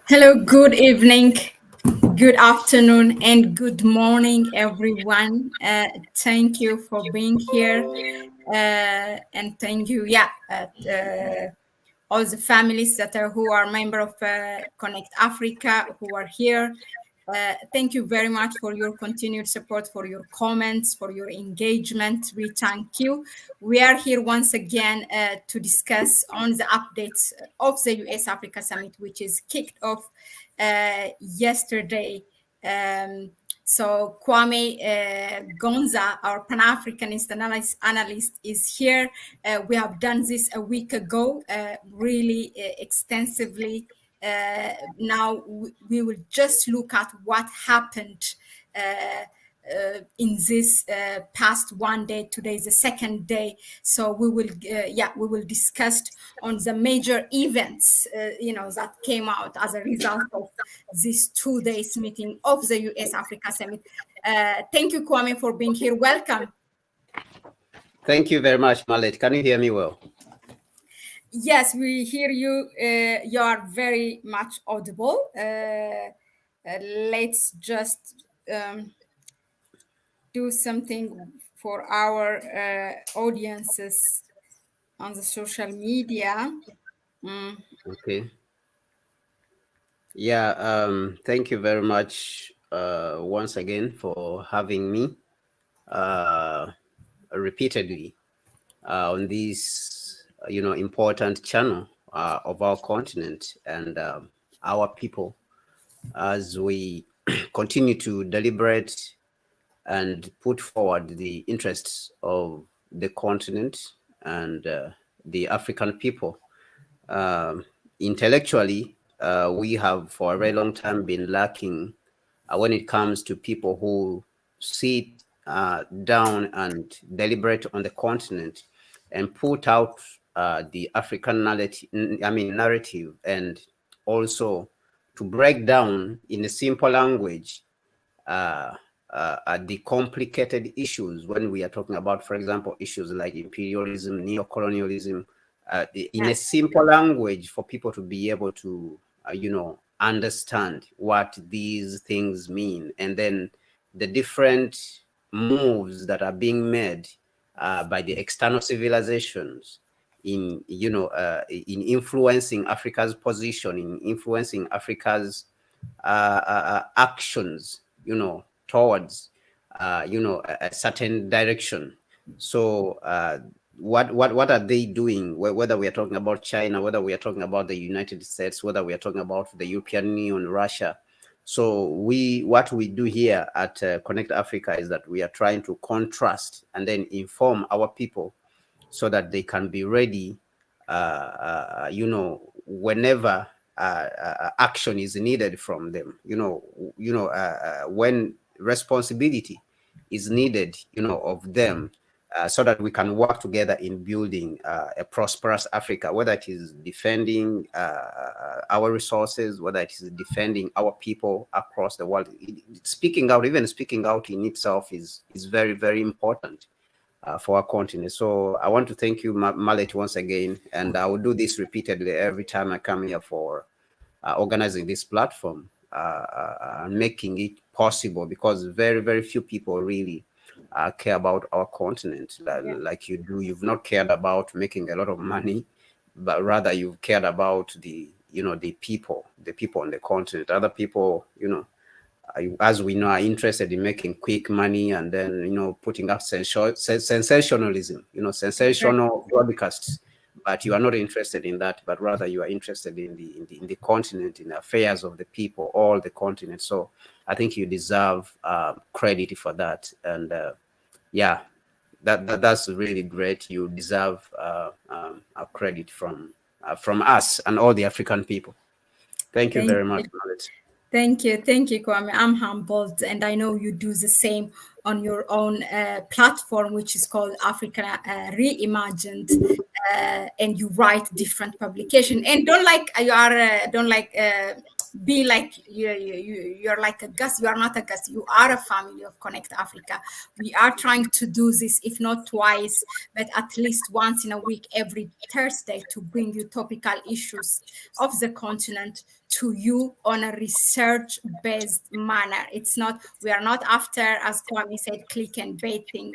Hello, good evening, good afternoon, and good morning, everyone. Thank you for being here. And thank you, all the families that are who are member of Connect Africa who are here. Thank you very much for your continued support, for your comments, for your engagement. We thank you. We are here once again to discuss on the updates of the U.S.-Africa Summit, which is kicked off yesterday. So Kwame Gonza, our Pan-Africanist analyst, is here. We have done this a week ago, really extensively. Now we will just look at what happened in this past one day. Today is the second day, so we will discuss on the major events that came out as a result of this 2 days meeting of the U.S.-Africa Summit. Thank you, Kwame, for being here. Welcome. Thank you very much, Mahlet. Can you hear me well? Yes, we hear you. You are very much audible. Let's just do something for our audiences on the social media. Okay. Yeah, thank you very much once again for having me repeatedly on this, important channel of our continent and our people as we continue to deliberate and put forward the interests of the continent and the African people. Intellectually, we have for a very long time been lacking when it comes to people who sit down and deliberate on the continent and put out the African narrative, and also to break down in a simple language the complicated issues when we are talking about, for example, issues like imperialism, neocolonialism, in a simple language for people to be able to, understand what these things mean, and then the different moves that are being made by the external civilizations in, in influencing Africa's position, in influencing Africa's actions, towards a certain direction. So what are they doing, whether we are talking about China, whether we are talking about the United States, whether we are talking about the European Union, Russia? So what we do here at Connect Africa is that we are trying to contrast and then inform our people so that they can be ready whenever action is needed from them, when responsibility is needed, of them, so that we can work together in building a prosperous Africa, whether it is defending our resources, whether it is defending our people across the world. Speaking out in itself is very, very important for our continent. So I want to thank you, Mahlet, once again, and I will do this repeatedly every time I come here for organizing this platform and making it possible, because very, very few people really care about our continent like you do. You've not cared about making a lot of money, but rather you've cared about the people on the continent. Other people, as we know, are interested in making quick money and then, putting up sensationalism, sensational broadcasts. But you are not interested in that, but rather you are interested in the continent, in the affairs of the people, all the continent. So I think you deserve credit for that. And that's really great. You deserve credit from us and all the African people. Thank you very much, Mahlet. Thank you, Kwame. I'm humbled, and I know you do the same on your own platform, which is called Africa Reimagined, and you write different publication. And don't like be like you're like a guest. You are not a guest, you are a family of Connect Africa. We are trying to do this, if not twice, but at least once in a week, every Thursday, to bring you topical issues of the continent to you on a research based manner. It's not, we are not after, as Kwame said, click and bait thing.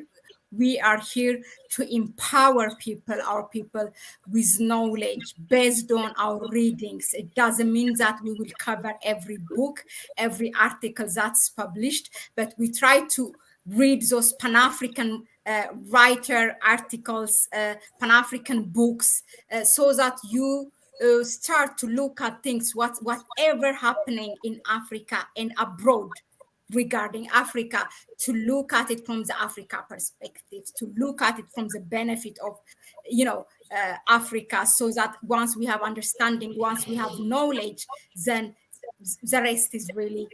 We are here to empower people, our people, with knowledge based on our readings. It doesn't mean that we will cover every book, every article that's published, but we try to read those Pan-African writer articles, Pan-African books, so that you start to look at things, whatever happening in Africa and abroad regarding Africa, to look at it from the Africa perspective, to look at it from the benefit of, Africa, so that once we have understanding, once we have knowledge, then the rest is really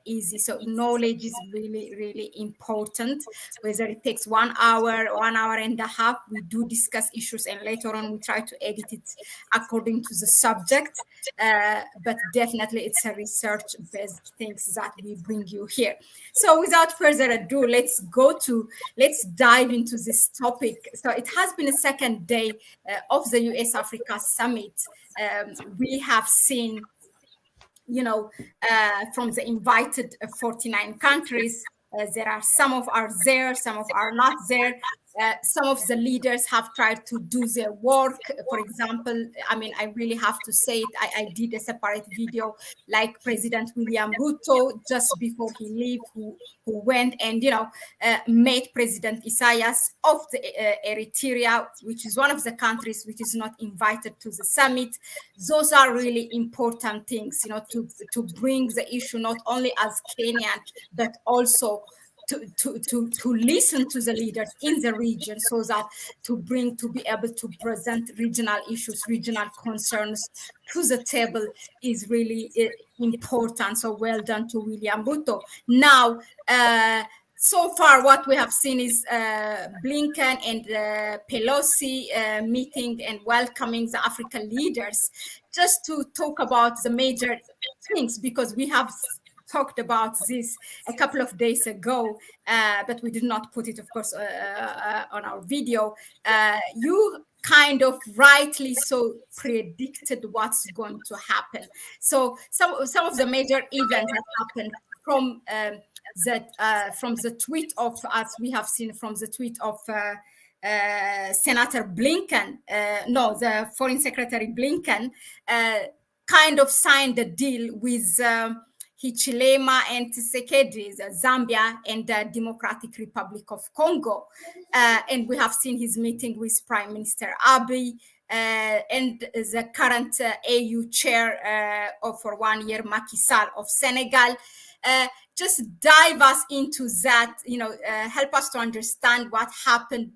easy. So knowledge is really, really important. Whether it takes 1 hour, 1 hour and a half, we do discuss issues, and later on we try to edit it according to the subject. But definitely it's a research-based things that we bring you here. So without further ado, let's dive into this topic. So it has been a second day of the U.S.-Africa summit. We have seen, from the invited 49 countries, there are some of are there, some of are not there. Some of the leaders have tried to do their work. For example, I really have to say it. I did a separate video, like President William Ruto, just before he left, who went and met President Isaias of the Eritrea, which is one of the countries which is not invited to the summit. Those are really important things, to bring the issue not only as Kenyan, but also to listen to the leaders in the region, so that to be able to present regional issues, regional concerns to the table is really important. So well done to William Ruto. Now, so far, what we have seen is Blinken and Pelosi meeting and welcoming the African leaders, just to talk about the major things, because we have talked about this a couple of days ago, but we did not put it, of course, on our video. You kind of rightly so predicted what's going to happen. So some of the major events that happened from the tweet of, as we have seen from the tweet of Senator Blinken, the Foreign Secretary Blinken, kind of signed a deal with Hichilema and Tshisekedi, Zambia and the Democratic Republic of Congo. And we have seen his meeting with Prime Minister Abiy and the current AU chair for 1 year, Macky Sall of Senegal. Just dive us into that, help us to understand what happened.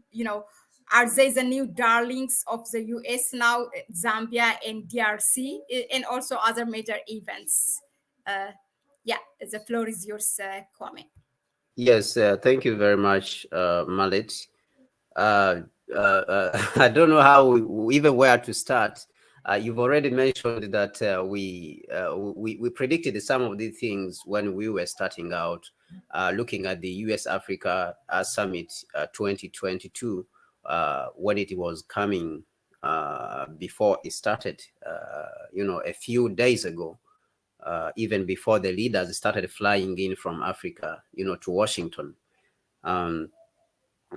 Are they the new darlings of the US now, Zambia and DRC, and also other major events? The floor is yours, Kwame. Yes, thank you very much, Mahlet. I don't know how even where to start. You've already mentioned that we predicted some of these things when we were starting out, looking at the U.S.-Africa Summit 2022, when it was coming before it started, a few days ago. Even before the leaders started flying in from Africa, to Washington.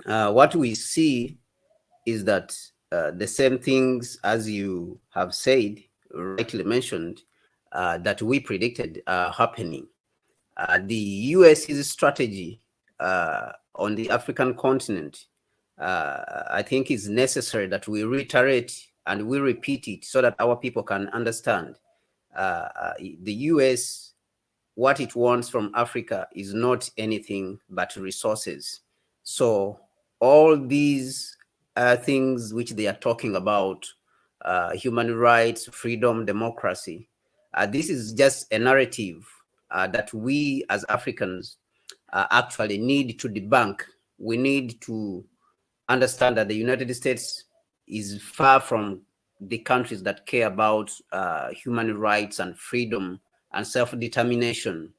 What we see is that the same things, as you have said, rightly mentioned, that we predicted are happening. The US's strategy on the African continent, I think, is necessary that we reiterate and we repeat it so that our people can understand. The US, what it wants from Africa is not anything but resources. So all these things which they are talking about, human rights, freedom, democracy, this is just a narrative that we as Africans actually need to debunk. We need to understand that the United States is far from the countries that care about human rights and freedom and self-determination.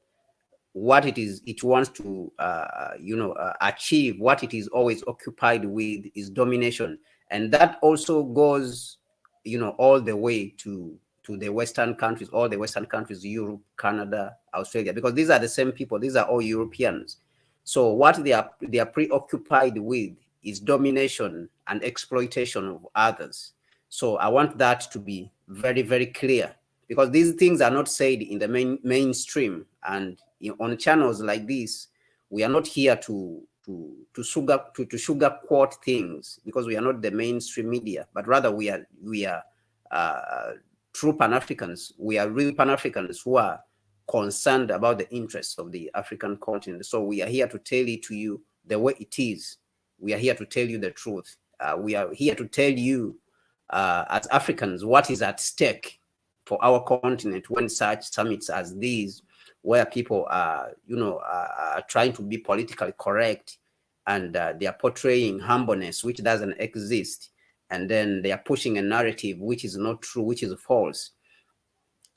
What it is it wants to achieve, what it is always occupied with, is domination. And that also goes all the way to the Western countries, all the Western countries, Europe, Canada, Australia, because these are the same people. These are all Europeans. So what they are preoccupied with is domination and exploitation of others. So I want that to be very, very clear, because these things are not said in the mainstream. And on channels like this, we are not here to sugarcoat things, because we are not the mainstream media, but rather we are true Pan-Africans. We are real Pan-Africans who are concerned about the interests of the African continent. So we are here to tell it to you the way it is. We are here to tell you the truth. We are here to tell you, as Africans, what is at stake for our continent when such summits as these, where people are, are trying to be politically correct, and they are portraying humbleness, which doesn't exist, and then they are pushing a narrative which is not true, which is false.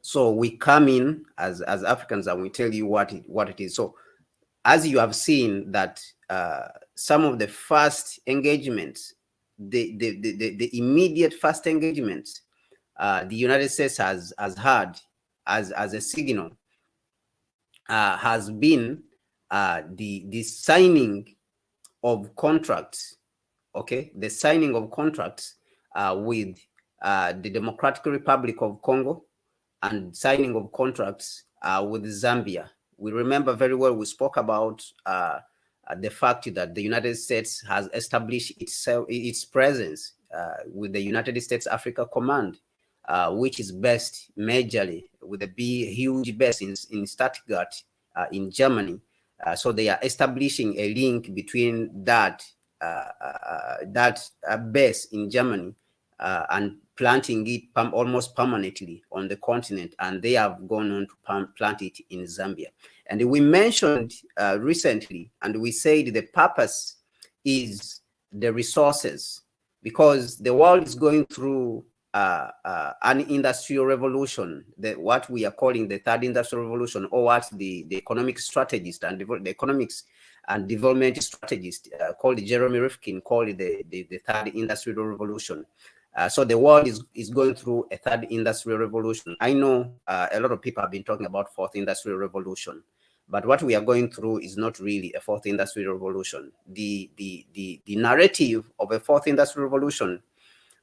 So we come in as Africans and we tell you what it is. So as you have seen that some of the first engagements, the immediate first engagements, the United States has had as a signal, has been the signing of contracts. Okay, the signing of contracts with the Democratic Republic of Congo, and signing of contracts with Zambia. We remember very well, we spoke about the fact that the United States has established its presence with the United States Africa Command, which is based majorly with a huge base in Stuttgart, in Germany. So they are establishing a link between that base in Germany and planting it almost permanently on the continent, and they have gone on to plant it in Zambia. And we mentioned recently, and we said the purpose is the resources, because the world is going through an industrial revolution, what we are calling the third industrial revolution, or what the economic strategist and the economics and development strategist called Jeremy Rifkin called it the third industrial revolution. So the world is going through a third industrial revolution. I know a lot of people have been talking about fourth industrial revolution, but what we are going through is not really a fourth industrial revolution. The narrative of a fourth industrial revolution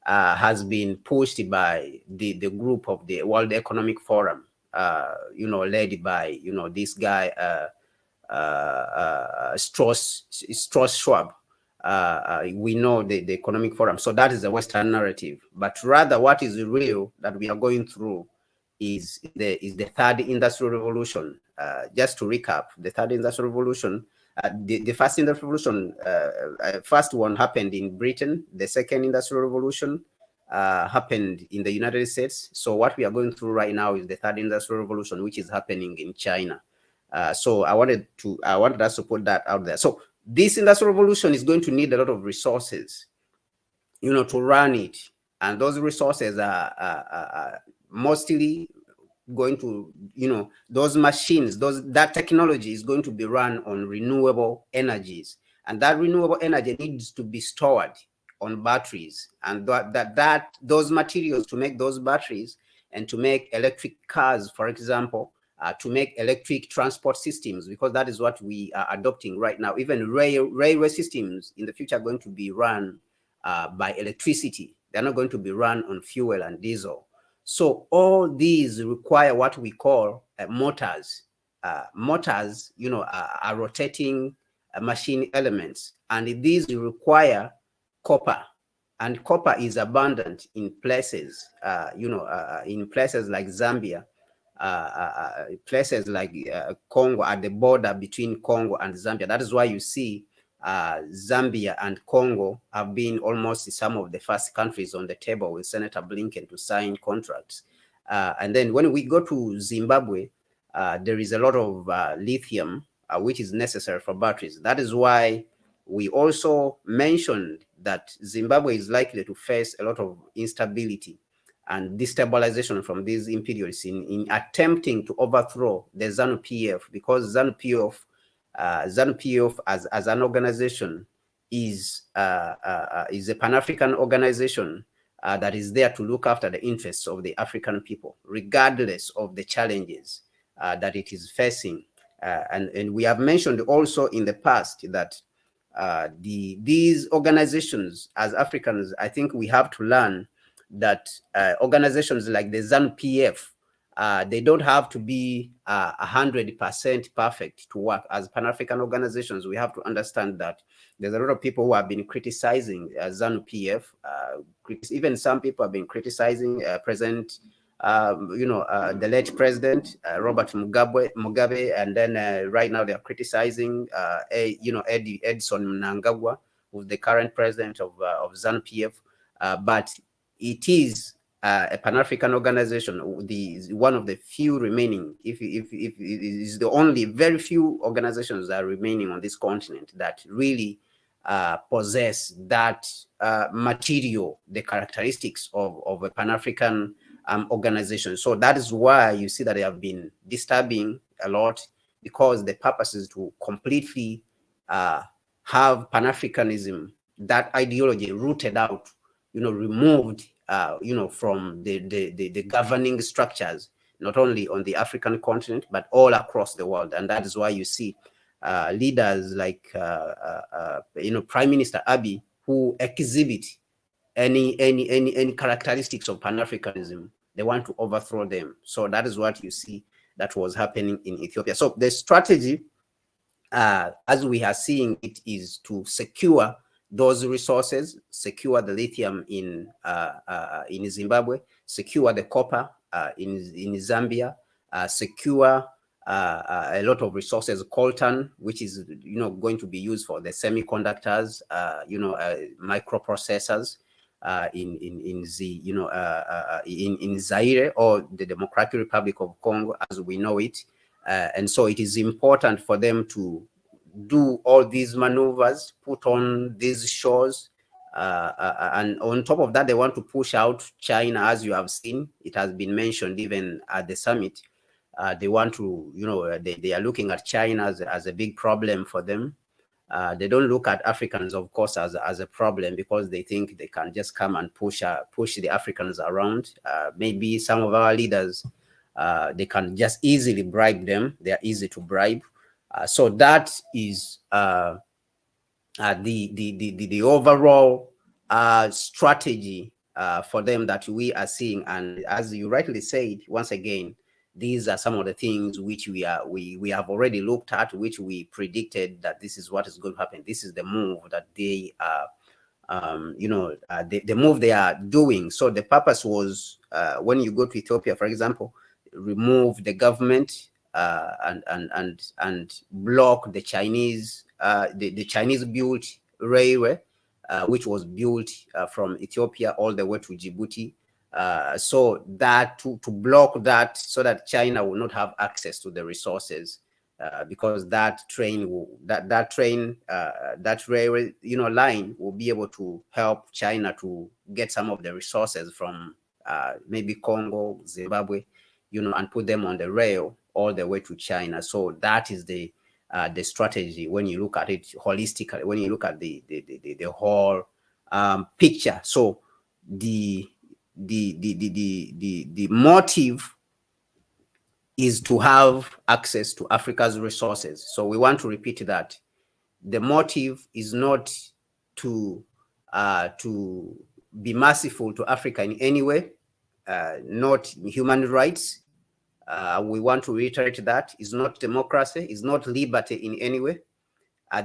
has been pushed by the group of the World Economic Forum, led by this guy Strauss Schwab. We know the Economic Forum. So that is the Western narrative. But rather, what is real that we are going through is the third industrial revolution. Just to recap, the third industrial revolution, the first industrial revolution, first one happened in Britain. The second industrial revolution happened in the United States. So what we are going through right now is the third industrial revolution, which is happening in China. So I wanted us to put that out there. So this industrial revolution is going to need a lot of resources, to run it. And those resources are mostly going to, those machines, that technology is going to be run on renewable energies. And that renewable energy needs to be stored on batteries. And those materials to make those batteries and to make electric cars, for example, to make electric transport systems, because that is what we are adopting right now. Even railway systems in the future are going to be run by electricity. They're not going to be run on fuel and diesel. So all these require what we call motors. Motors, are rotating machine elements, and these require copper. And copper is abundant in places, in places like Zambia, places like Congo, at the border between Congo and Zambia. That is why you see Zambia and Congo have been almost some of the first countries on the table with Senator Blinken to sign contracts. And then when we go to Zimbabwe, there is a lot of lithium, which is necessary for batteries. That is why we also mentioned that Zimbabwe is likely to face a lot of instability. and destabilization from these imperialists in attempting to overthrow the ZANU-PF, because ZANU-PF as an organization is a Pan-African organization that is there to look after the interests of the African people, regardless of the challenges that it is facing. And we have mentioned also in the past that these organizations, as Africans, I think we have to learn that organizations like the ZANU-PF, they don't have to be 100% perfect to work. As Pan-African organizations, we have to understand that there's a lot of people who have been criticizing ZANU-PF. Even some people have been criticizing President, the late President Robert Mugabe, and then right now they are criticizing, Edson Mnangagwa, who's the current president of ZANU-PF. But it is a Pan-African organization, one of the few remaining, if it is the only very few organizations that are remaining on this continent that really possess that material, the characteristics of a Pan-African organization. So that is why you see that they have been disturbing a lot, because the purpose is to completely have Pan-Africanism, that ideology, rooted out, removed, from the governing structures, not only on the African continent, but all across the world. And that is why you see leaders like, Prime Minister Abiy, who exhibit any characteristics of Pan-Africanism, they want to overthrow them. So that is what you see that was happening in Ethiopia. So the strategy, as we are seeing it, is to secure those resources, secure the lithium in Zimbabwe, secure the copper in Zambia, secure a lot of resources, coltan, which is going to be used for the semiconductors, microprocessors in Zaire, or the Democratic Republic of Congo as we know it. And so it is important for them to do all these maneuvers, put on these shows, and on top of that, they want to push out China. As you have seen, it has been mentioned even at the summit. They want to, they are looking at China as a big problem for them. They don't look at Africans, of course, as a problem, because they think they can just come and push the Africans around. Maybe some of our leaders, they can just easily bribe them. They are easy to bribe. So that is the overall strategy for them that we are seeing. And as you rightly said, once again, these are some of the things which we have already looked at, which we predicted that this is what is going to happen. This is the move that they the move they are doing. So the purpose was, when you go to Ethiopia, for example, remove the government and block the Chinese the Chinese built railway, which was built from Ethiopia all the way to Djibouti. So that to block that, so that China will not have access to the resources, because that railway line will be able to help China to get some of the resources from maybe Congo, Zimbabwe, and put them on the rail all the way to China. So that is the strategy when you look at it holistically, when you look at the whole picture. So the motive is to have access to Africa's resources. So we want to repeat that. The motive is not to be merciful to Africa in any way, not human rights. We want to reiterate that. It's not democracy, it's not liberty in any way.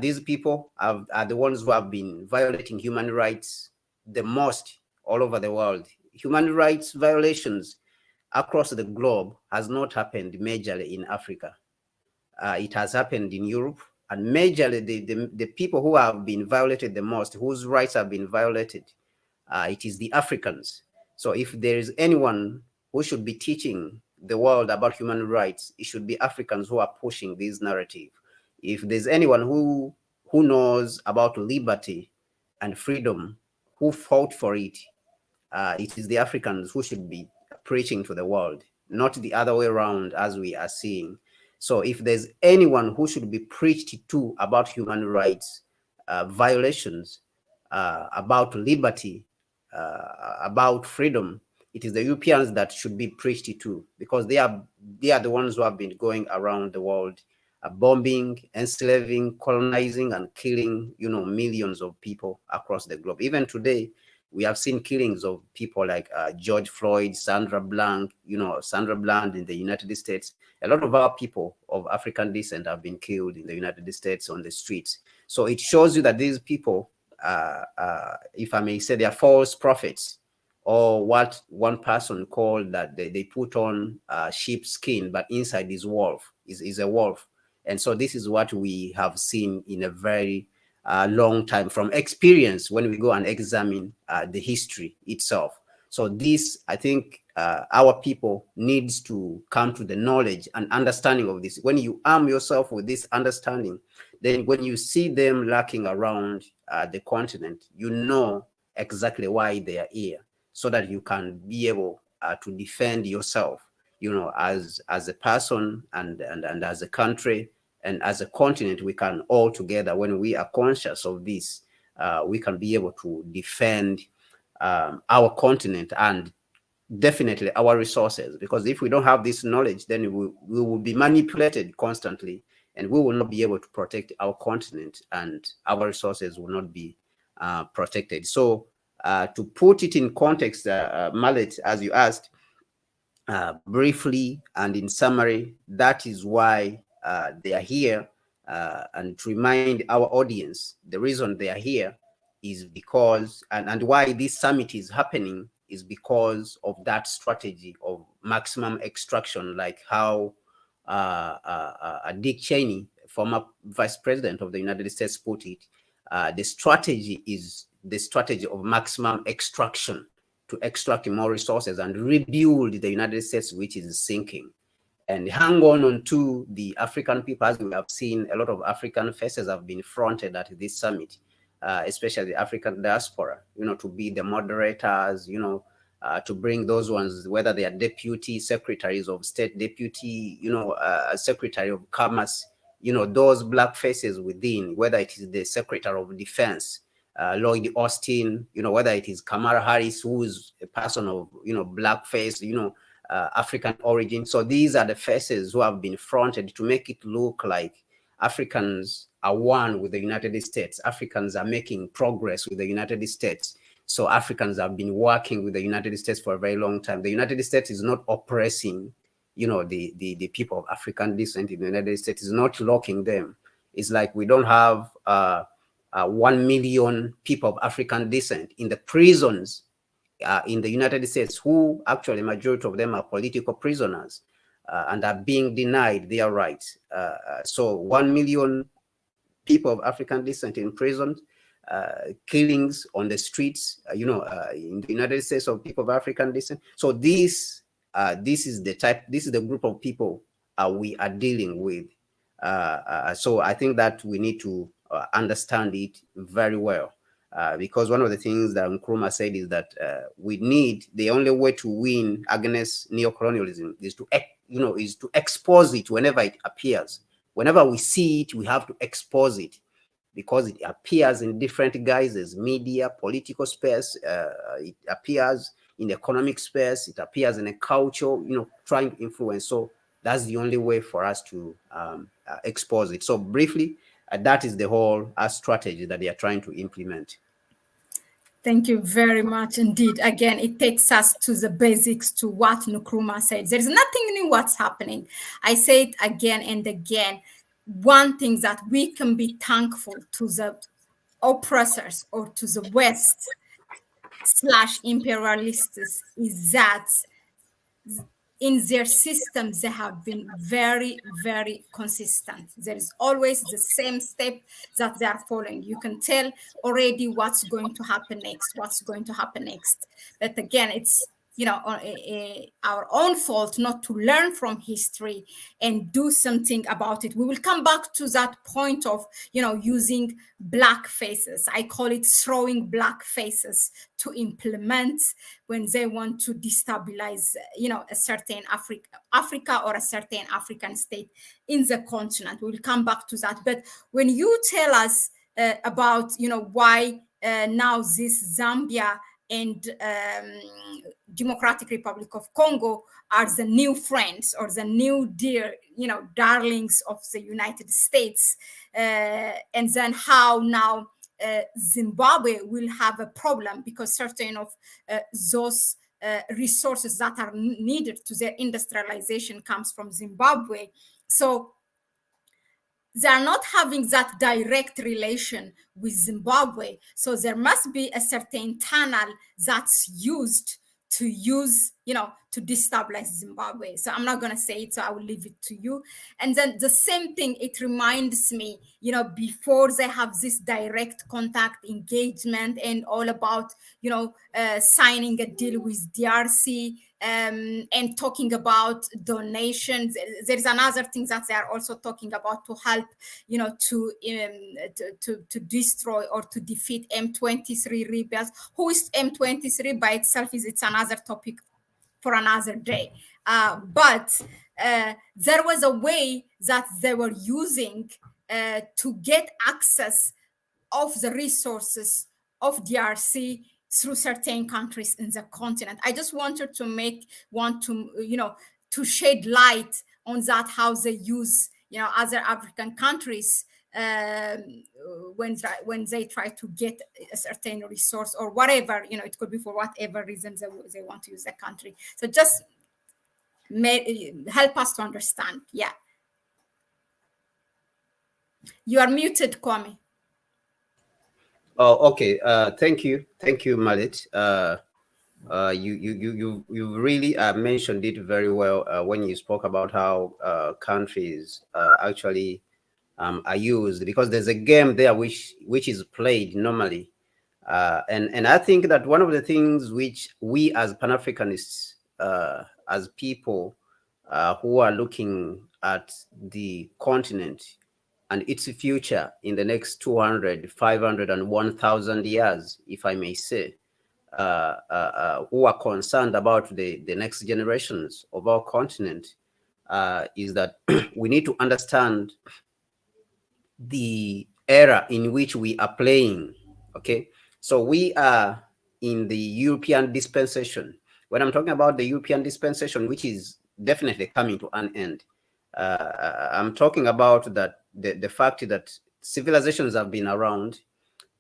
These people are the ones who have been violating human rights the most all over the world. Human rights violations across the globe has not happened majorly in Africa. It has happened in Europe, and majorly the people who have been violated the most, whose rights have been violated, it is the Africans. So if there is anyone who should be teaching the world about human rights, it should be Africans who are pushing this narrative. If there's anyone who knows about liberty and freedom, who fought for it, it is the Africans who should be preaching to the world, not the other way around as we are seeing. So if there's anyone who should be preached to about human rights violations, about liberty, about freedom, it is the Europeans that should be preached to, because they are the ones who have been going around the world, bombing, enslaving, colonizing, and killing, millions of people across the globe. Even today, we have seen killings of people like George Floyd, Sandra Bland in the United States. A lot of our people of African descent have been killed in the United States on the streets. So it shows you that these people, if I may say, they are false prophets, or what one person called that they put on sheep skin, but inside is wolf, is a wolf. And so this is what we have seen in a very long time from experience when we go and examine the history itself. So this, I think, our people needs to come to the knowledge and understanding of this. When you arm yourself with this understanding, then when you see them lurking around the continent, you know exactly why they are here, so that you can be able to defend yourself, as a person and as a country and as a continent. We can all together, when we are conscious of this, we can be able to defend our continent and definitely our resources. Because if we don't have this knowledge, then we will be manipulated constantly, and we will not be able to protect our continent, and our resources will not be protected. So to put it in context, Mahlet, as you asked, briefly and in summary, that is why they are here. And to remind our audience, the reason they are here is because, and why this summit is happening, is because of that strategy of maximum extraction, like how Dick Cheney, former vice president of the United States, put it. The strategy is the strategy of maximum extraction, to extract more resources and rebuild the United States, which is sinking. And hang on to the African people. As we have seen, a lot of African faces have been fronted at this summit, especially the African diaspora, to be the moderators, to bring those ones, whether they are deputy secretaries of state, deputy, secretary of commerce, those black faces within, whether it is the secretary of defense, Lloyd Austin, whether it is Kamala Harris, who is a person of, black face, African origin. So these are the faces who have been fronted to make it look like Africans are one with the United States. Africans are making progress with the United States. So Africans have been working with the United States for a very long time. The United States is not oppressing, the people of African descent in the United States, is not locking them. It's like we don't have 1 million people of African descent in the prisons in the United States, who actually, majority of them are political prisoners and are being denied their rights. So 1 million people of African descent in prison, killings on the streets, in the United States of people of African descent. So this is the group of people we are dealing with. So I think that we need to understand it very well. Because one of the things that Nkrumah said is that the only way to win against neocolonialism is to expose it whenever it appears. Whenever we see it, we have to expose it, because it appears in different guises: media, political space, it appears in the economic space, it appears in a culture, trying to influence. So that's the only way for us to expose it. So briefly, that is the whole strategy that they are trying to implement. Thank you very much indeed. Again, it takes us to the basics, to what Nkrumah said. There is nothing new what's happening. I say it again and again. One thing that we can be thankful to the oppressors or to the West / imperialists is that in their systems, they have been very, very consistent. There is always the same step that they are following. You can tell already what's going to happen next. But again, it's our own fault not to learn from history and do something about it. We will come back to that point of using black faces. I call it throwing black faces to implement when they want to destabilize a certain Africa or a certain African state in the continent. We will come back to that. But when you tell us about why now this Zambia and Democratic Republic of Congo are the new friends or the new dear, darlings of the United States, and then how now Zimbabwe will have a problem because certain of those resources that are needed to their industrialization comes from Zimbabwe. So they are not having that direct relation with Zimbabwe. So there must be a certain tunnel that's used to to destabilize Zimbabwe. So I'm not going to say it, so I will leave it to you. And then the same thing, it reminds me, before they have this direct contact engagement and all about, signing a deal with DRC, and talking about donations. There is another thing that they are also talking about to help, to destroy or to defeat M23 rebels. Who is M23 by itself it's another topic for another day. But there was a way that they were using to get access of the resources of DRC through certain countries in the continent. I just wanted to to shed light on that, how they use other African countries when they try to get a certain resource or whatever, it could be for whatever reasons they want to use the country. So just help us to understand. Yeah, you are muted, Kwame. Oh, okay. Thank you, Mahlet. You really mentioned it very well when you spoke about how countries actually are used, because there's a game there which is played normally, and I think that one of the things which we as Pan-Africanists, as people who are looking at the continent and its future in the next 200, 500, and 1,000 years, if I may say, who are concerned about the next generations of our continent, is that we need to understand the era in which we are playing. Okay, so we are in the European dispensation. When I'm talking about the European dispensation, which is definitely coming to an end, I'm talking about that the fact that civilizations have been around,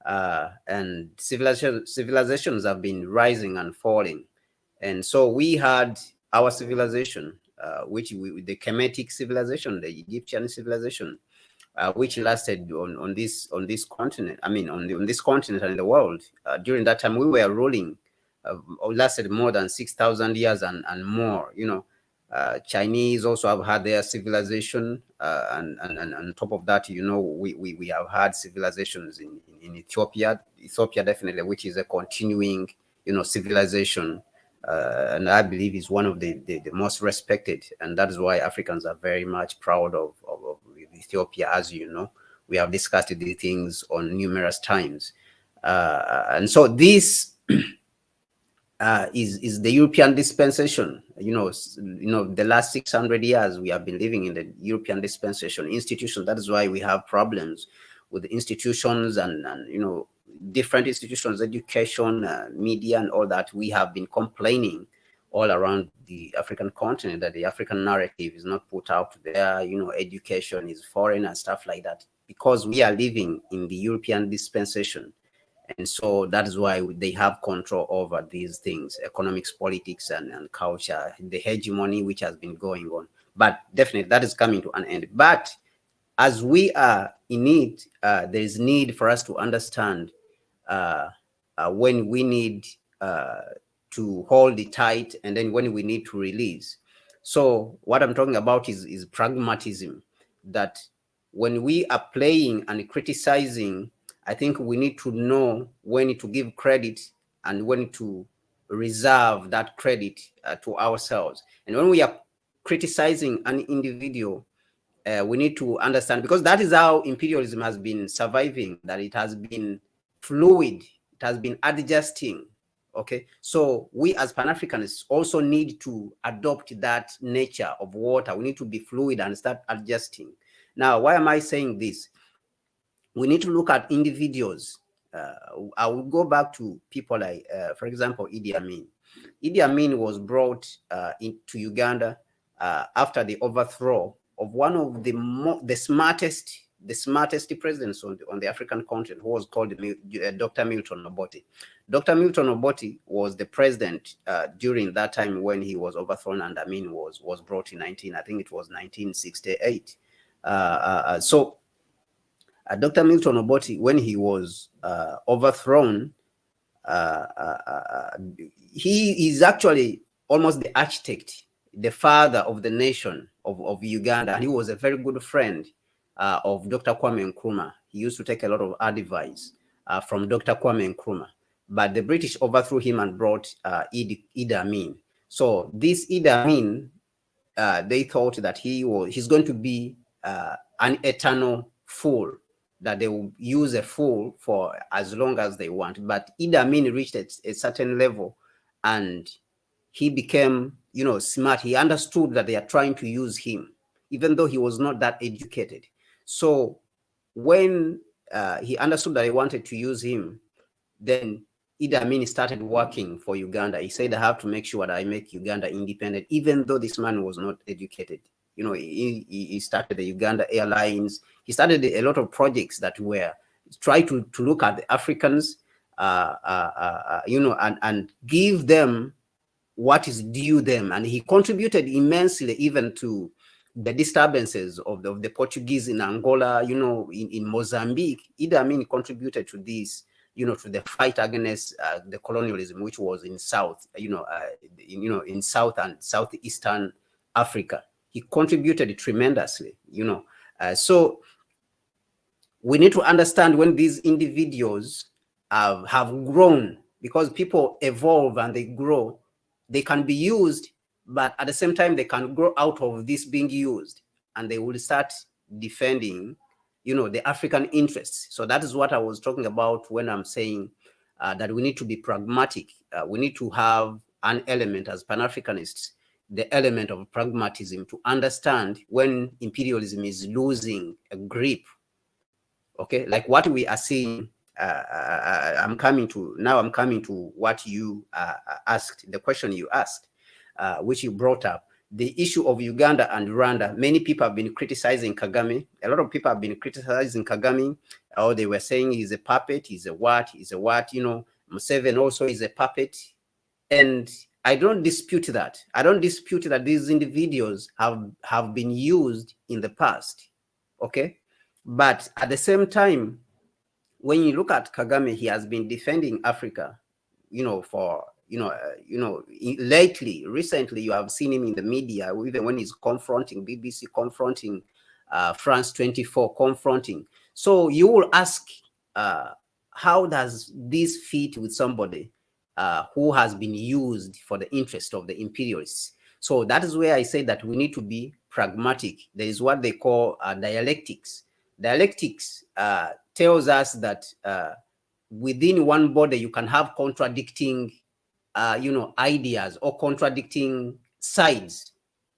and civilizations have been rising and falling. And so we had our civilization, which the Kemetic civilization, the Egyptian civilization, which lasted on this continent. I mean, on this continent and in the world. During that time, we were ruling. Lasted more than 6,000 years and more. Chinese also have had their civilization, and on top of that, we have had civilizations in Ethiopia. Ethiopia definitely, which is a continuing, civilization, and I believe is one of the most respected, and that is why Africans are very much proud of Ethiopia. As you know, we have discussed these things on numerous times, and so this is the European dispensation. The last 600 years we have been living in the European dispensation institution. That is why we have problems with the institutions and different institutions, education, media, and all that. We have been complaining all around the African continent that the African narrative is not put out there. Education is foreign and stuff like that, because we are living in the European dispensation. And so that is why they have control over these things: economics, politics, and culture, the hegemony which has been going on. But definitely that is coming to an end. But as we are in it, there is need for us to understand when we need to hold it tight, and then when we need to release. So what I'm talking about is pragmatism, that when we are playing and criticizing, I think we need to know when to give credit and when to reserve that credit to ourselves. And when we are criticizing an individual, we need to understand, because that is how imperialism has been surviving, that it has been fluid, it has been adjusting. Okay, so we as Pan-Africanists also need to adopt that nature of water. We need to be fluid and start adjusting. Now, why am I saying this? We need to look at individuals. I will go back to people like, for example, Idi Amin. Idi Amin was brought into Uganda after the overthrow of one of the smartest presidents on the African continent, who was called Dr. Milton Obote. Dr. Milton Obote was the president during that time when he was overthrown, and Amin was brought in I think it was 1968. So Dr. Milton Obote, when he was overthrown, he is actually almost the architect, the father of the nation of Uganda. And he was a very good friend of Dr. Kwame Nkrumah. He used to take a lot of advice from Dr. Kwame Nkrumah. But the British overthrew him and brought Idi Amin. So this Idi Amin, they thought that he's going to be an eternal fool, that they will use a fool for as long as they want. But Idi Amin reached a certain level, and he became, smart. He understood that they are trying to use him, even though he was not that educated. So when he understood that they wanted to use him, then Idi Amin started working for Uganda. He said, I have to make sure that I make Uganda independent, even though this man was not educated. He started the Uganda Airlines. He started a lot of projects that were try to look at the Africans, and give them what is due them. And he contributed immensely even to the disturbances of the Portuguese in Angola, in Mozambique. Idi Amin contributed to this, to the fight against the colonialism, which was in South, in South and Southeastern Africa. He contributed tremendously, so we need to understand when these individuals have grown, because people evolve and they grow. They can be used, but at the same time, they can grow out of this being used, and they will start defending, the African interests. So that is what I was talking about when I'm saying that we need to be pragmatic. We need to have an element as Pan-Africanists, the element of pragmatism, to understand when imperialism is losing a grip. Okay, like what we are seeing. I'm coming to what you asked, the question you asked, which you brought up, the issue of Uganda and Rwanda. Many people have been criticizing Kagame. A lot of people have been criticizing Kagame. Or they were saying he's a puppet, he's a what. Museveni also is a puppet. And I don't dispute that. I don't dispute that these individuals have been used in the past. Okay? But at the same time, when you look at Kagame, he has been defending Africa, for, recently, you have seen him in the media, even when he's confronting BBC, confronting France 24, confronting. So you will ask, how does this fit with somebody who has been used for the interest of the imperialists? So that is where I say that we need to be pragmatic. There is what they call dialectics. Dialectics tells us that within one body you can have contradicting, ideas or contradicting sides.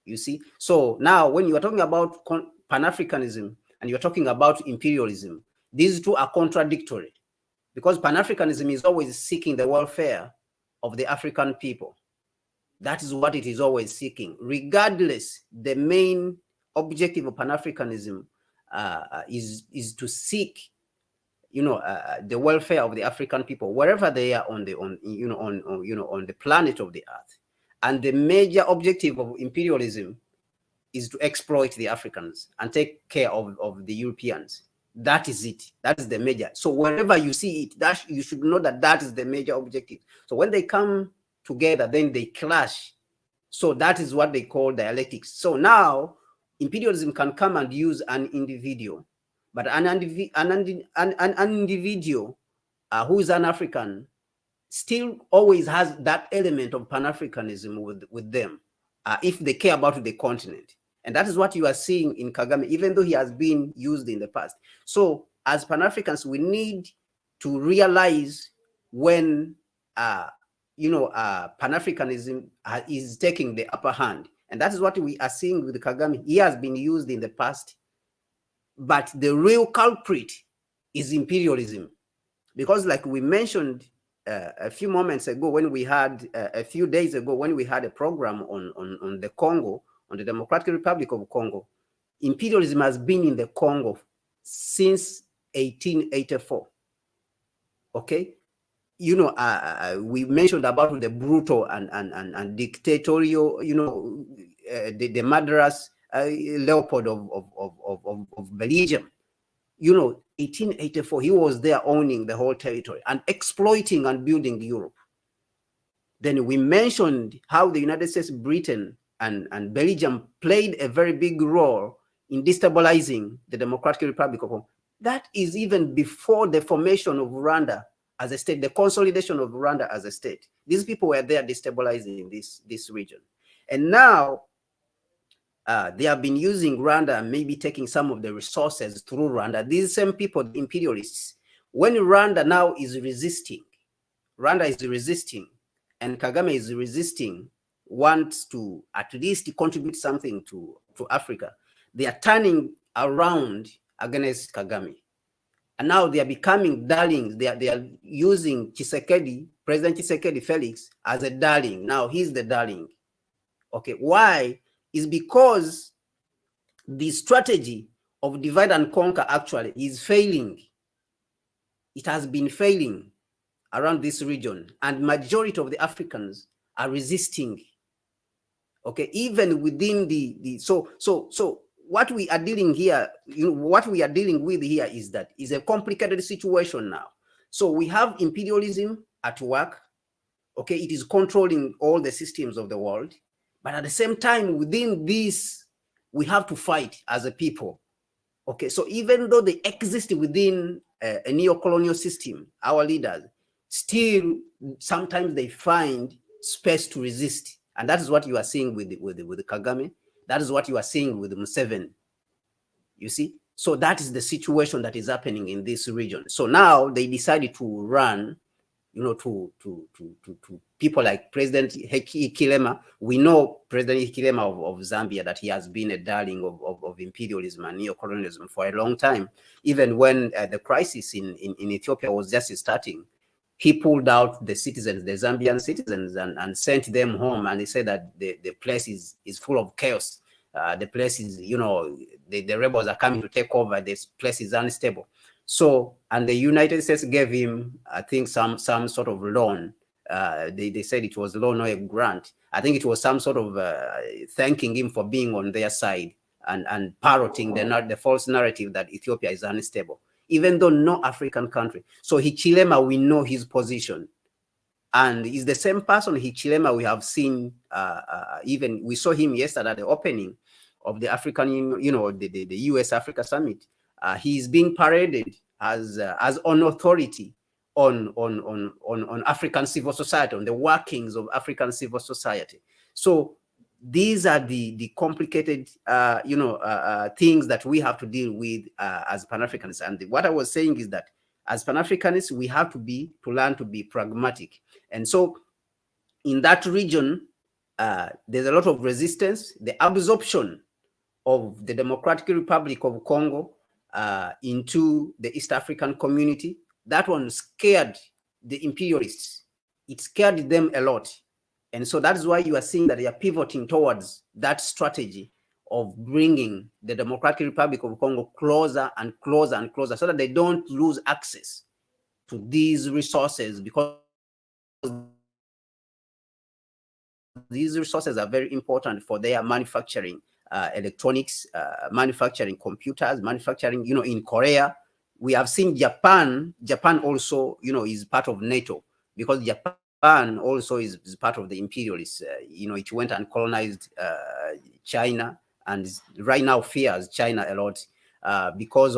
You see, so now when you are talking about Pan-Africanism and you're talking about imperialism, these two are contradictory, because Pan-Africanism is always seeking the welfare of the African people. That is what it is always seeking, regardless. The main objective of Pan-Africanism is to seek, the welfare of the African people wherever they are on the planet of the earth. And the major objective of imperialism is to exploit the Africans and take care of the Europeans. That is it. That is the major. So wherever you see it, that you should know that is the major objective. So when they come together, then they clash. So that is what they call dialectics. So now imperialism can come and use an individual, but an individual who is an African still always has that element of Pan-Africanism with them, if they care about the continent. And that is what you are seeing in Kagame, even though he has been used in the past. So as Pan-Africans, we need to realize when, Pan-Africanism is taking the upper hand. And that is what we are seeing with Kagame. He has been used in the past, but the real culprit is imperialism. Because like we mentioned a few moments ago, when we had, a few days ago, when we had a program on the Congo, on the Democratic Republic of Congo, imperialism has been in the Congo since 1884. Okay? We mentioned about the brutal and dictatorial, the murderous Leopold of Belgium. 1884, he was there owning the whole territory and exploiting and building Europe. Then we mentioned how the United States, Britain, and Belgium played a very big role in destabilizing the Democratic Republic of Congo. That is even before the formation of Rwanda as a state, the consolidation of Rwanda as a state. These people were there destabilizing this region. And now, they have been using Rwanda and maybe taking some of the resources through Rwanda. These same people, the imperialists, when Rwanda now is resisting, and Kagame is resisting, wants to at least contribute something to Africa, they are turning around against Kagame. And now they are becoming darlings. They are using Tshisekedi, President Tshisekedi Felix, as a darling. Now he's the darling. Okay, why? Is because the strategy of divide and conquer actually is failing. It has been failing around this region, and majority of the Africans are resisting. Okay, even within so what we are dealing here, what we are dealing with here is that is a complicated situation now. So we have imperialism at work. Okay, it is controlling all the systems of the world. But at the same time, within this, we have to fight as a people. Okay, so even though they exist within a neo-colonial system, our leaders, still sometimes they find space to resist. And that is what you are seeing with Kagame. That is what you are seeing with Museveni. You see? So that is the situation that is happening in this region. So now they decided to run, to people like President Hichilema. We know President Hichilema of Zambia, that he has been a darling of imperialism and neo-colonialism for a long time. Even when the crisis in Ethiopia was just starting, he pulled out the citizens, the Zambian citizens, and sent them home. And he said that the place is full of chaos. The place is, the rebels are coming to take over. This place is unstable. So, and the United States gave him, I think, some sort of loan. They said it was a loan or a grant. I think it was some sort of thanking him for being on their side and parroting the false narrative that Ethiopia is unstable, even though no African country. So Hichilema, we know his position. And he's the same person, Hichilema, we have seen, even we saw him yesterday at the opening of the African, the U.S.-Africa summit. He's being paraded as an authority on African civil society, on the workings of African civil society. So these are the complicated, things that we have to deal with as Pan-Africanists. And what I was saying is that as Pan-Africanists, we have to learn to be pragmatic. And so in that region, there's a lot of resistance. The absorption of the Democratic Republic of Congo into the East African community, that one scared the imperialists. It scared them a lot. And so that is why you are seeing that they are pivoting towards that strategy of bringing the Democratic Republic of Congo closer and closer and closer, so that they don't lose access to these resources, because these resources are very important for their manufacturing, electronics, manufacturing computers, manufacturing, in Korea. We have seen Japan also, is part of NATO, because Japan also is part of the imperialists. It went and colonized China, and right now fears China a lot because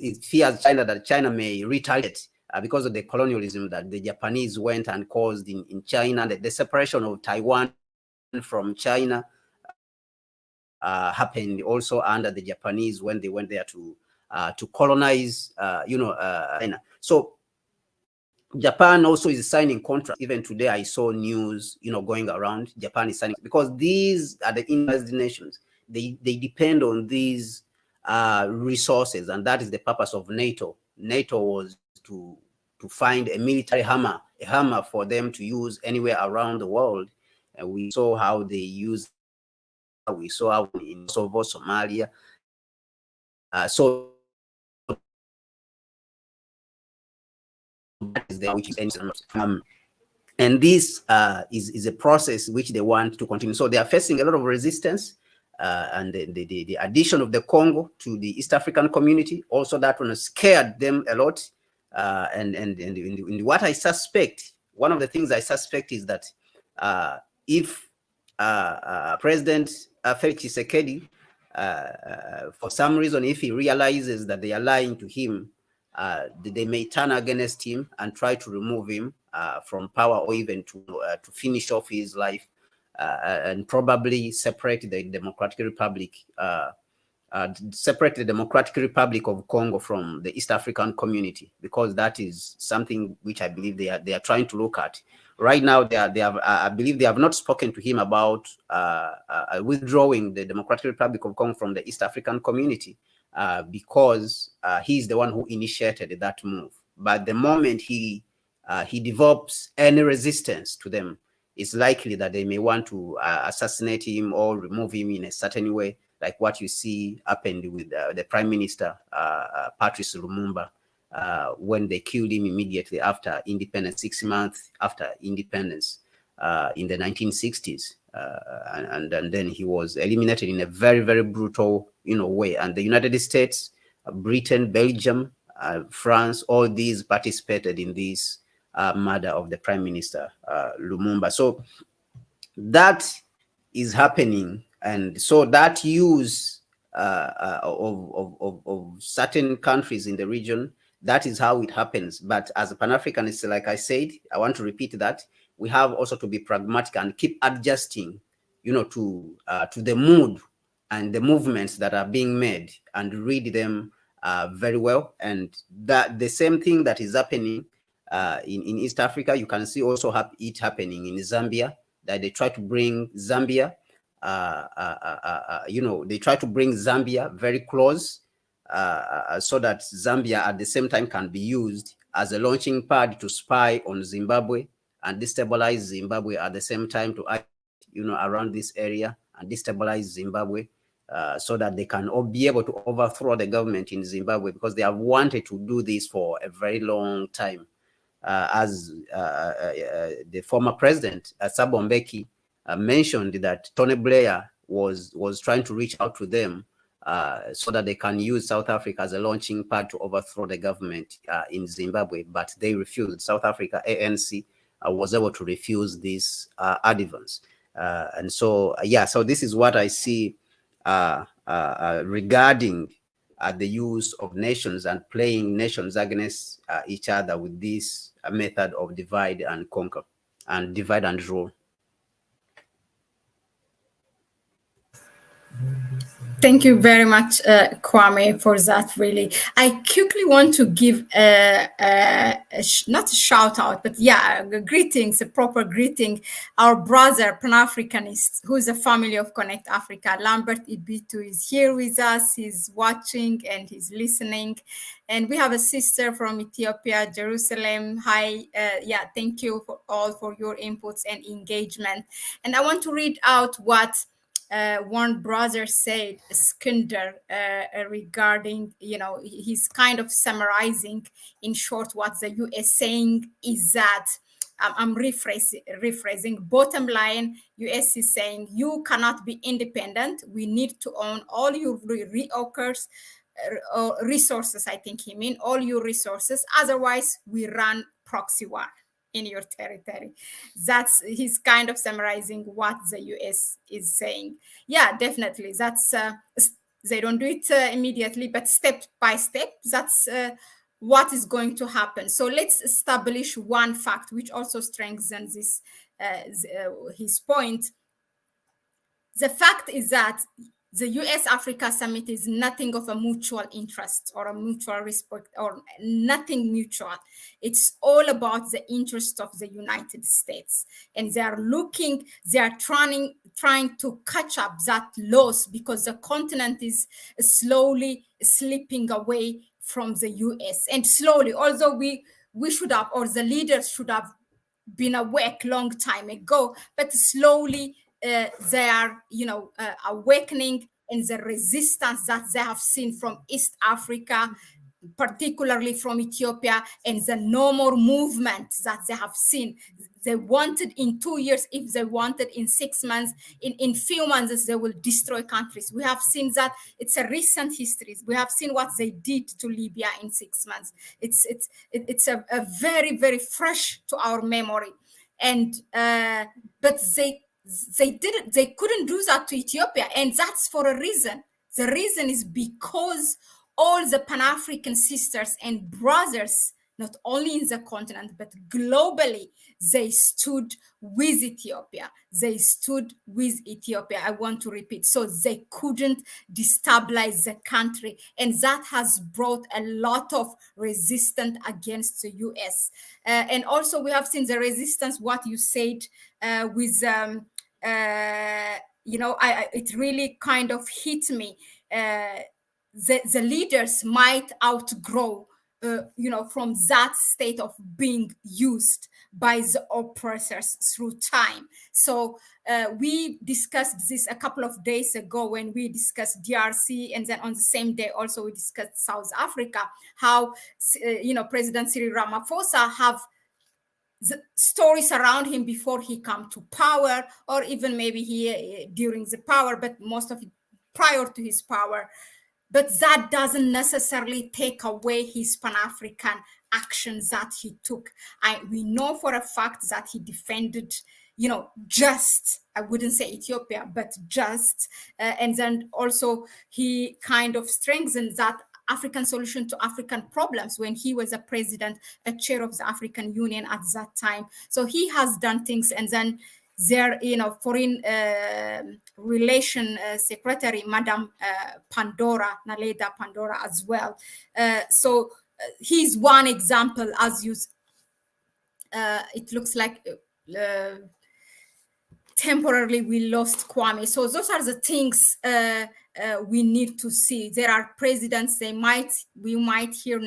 it fears China, that China may retaliate because of the colonialism that the Japanese went and caused in China, the separation of Taiwan from China happened also under the Japanese when they went there to colonize, China. So Japan also is signing contracts. Even today, I saw news, going around. Japan is signing because these are the industrialized nations. They depend on these resources, and that is the purpose of NATO. NATO was to find a military hammer, a hammer for them to use anywhere around the world. And we saw how they use. We saw how in Kosovo, Somalia. So is there, which is and this is a process which they want to continue. So they are facing a lot of resistance, and the addition of the Congo to the East African community, also that one scared them a lot. And what I suspect, one of the things I suspect is that if President Felix Tshisekedi, for some reason, if he realizes that they are lying to him, they may turn against him and try to remove him from power, or even to finish off his life, and probably separate the Democratic Republic, of Congo from the East African community, because that is something which I believe they are trying to look at. Right now, I believe they have not spoken to him about withdrawing the Democratic Republic of Congo from the East African community, because he's the one who initiated that move. But the moment he develops any resistance to them, it's likely that they may want to assassinate him or remove him in a certain way, like what you see happened with the Prime Minister, Patrice Lumumba, when they killed him immediately after independence, 6 months after independence, in the 1960s. And then he was eliminated in a very, very brutal, way. And the United States, Britain, Belgium, France, all these participated in this murder of the Prime Minister, Lumumba. So that is happening. And so that use of certain countries in the region, that is how it happens. But as a Pan-Africanist, like I said, I want to repeat that we have also to be pragmatic and keep adjusting, to the mood and the movements that are being made, and read them very well. And that the same thing that is happening in East Africa, you can see also it happening in Zambia, that they try to bring Zambia, they try to bring Zambia very close, so that Zambia at the same time can be used as a launching pad to spy on Zimbabwe and destabilize Zimbabwe at the same time, to around this area and destabilize Zimbabwe, so that they can be able to overthrow the government in Zimbabwe, because they have wanted to do this for a very long time. As the former president, Thabo Mbeki, mentioned that Tony Blair was trying to reach out to them, so that they can use South Africa as a launching pad to overthrow the government in Zimbabwe, but they refused. South Africa ANC was able to refuse this advance. And so, so this is what I see regarding the use of nations and playing nations against each other with this method of divide and conquer and divide and rule. Thank you very much, Kwame, for that. Really, I quickly want to give not a shout out, but greetings, a proper greeting. Our brother Pan-Africanist, who's a family of Connect Africa, Lambert Ibitu, is here with us. He's watching and he's listening. And we have a sister from Ethiopia, Jerusalem. Hi, thank you for your inputs and engagement. And I want to read out what one brother said, Skinder, regarding, he's kind of summarizing in short what the US saying is that, I'm rephrasing, bottom line, US is saying you cannot be independent. We need to own all your resources. I think he mean all your resources. Otherwise, we run proxy war in your territory. That's he's kind of summarizing what the US is saying. Yeah, definitely. That's they don't do it immediately, but step by step. That's what is going to happen. So let's establish one fact, which also strengthens this, his point. The fact is that the U.S.-Africa summit is nothing of a mutual interest or a mutual respect or nothing mutual. It's all about the interest of the United States. And they are trying to catch up that loss, because the continent is slowly slipping away from the U.S. And slowly, although we should have, or the leaders should have been awake long time ago, but slowly they are, awakening, and the resistance that they have seen from East Africa, particularly from Ethiopia, and the no more movement that they have seen. They wanted in 2 years, if they wanted in 6 months, in few months, they will destroy countries. We have seen that. It's a recent history. We have seen what they did to Libya in 6 months. It's a very, very fresh to our memory. And but they couldn't do that to Ethiopia, and that's for a reason. The reason is because all the Pan-African sisters and brothers, not only in the continent, but globally, they stood with Ethiopia. They stood with Ethiopia. I want to repeat. So they couldn't destabilize the country. And that has brought a lot of resistance against the US. And also we have seen the resistance, what you said with, it really kind of hit me. The leaders might outgrow, from that state of being used by the oppressors through time. So we discussed this a couple of days ago when we discussed DRC, and then on the same day also we discussed South Africa, how, President Cyril Ramaphosa have the stories around him before he come to power, or even maybe he during the power, but most of it prior to his power. But that doesn't necessarily take away his Pan-African actions that he took. We know for a fact that he defended, just, I wouldn't say Ethiopia, but just, and then also he kind of strengthened that African solution to African problems when he was a president, a chair of the African Union at that time. So he has done things, and then their, foreign relation secretary, Madam Naleda Pandora as well. So he's one example, as you, it looks like temporarily we lost Kwame. So those are the things we need to see. There are presidents, we might hear,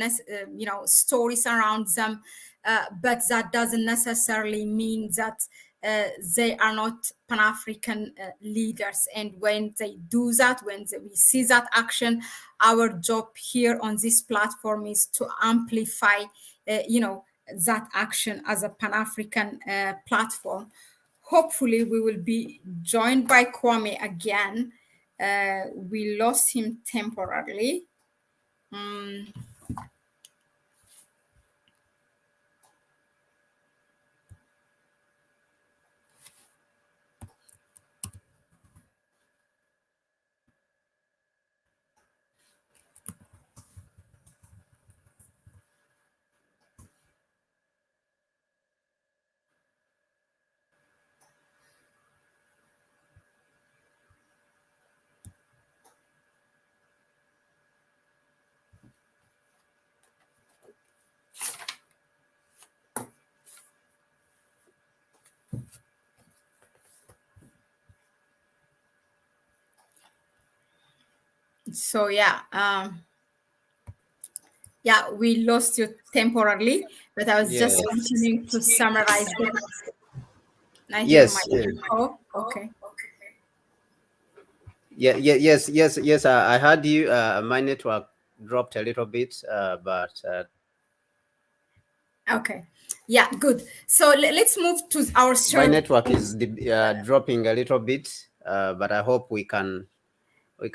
stories around them, but that doesn't necessarily mean that they are not Pan-African leaders. And when they do that, we see that action, our job here on this platform is to amplify, that action as a Pan-African platform. Hopefully we will be joined by Kwame again. We lost him temporarily. So we lost you temporarily, but I was just continuing to summarize it. Yes. Oh, okay. Yes. I heard you. My network dropped a little bit, but. Okay. Yeah, good. So let's move to our My network is dropping a little bit, but I hope we can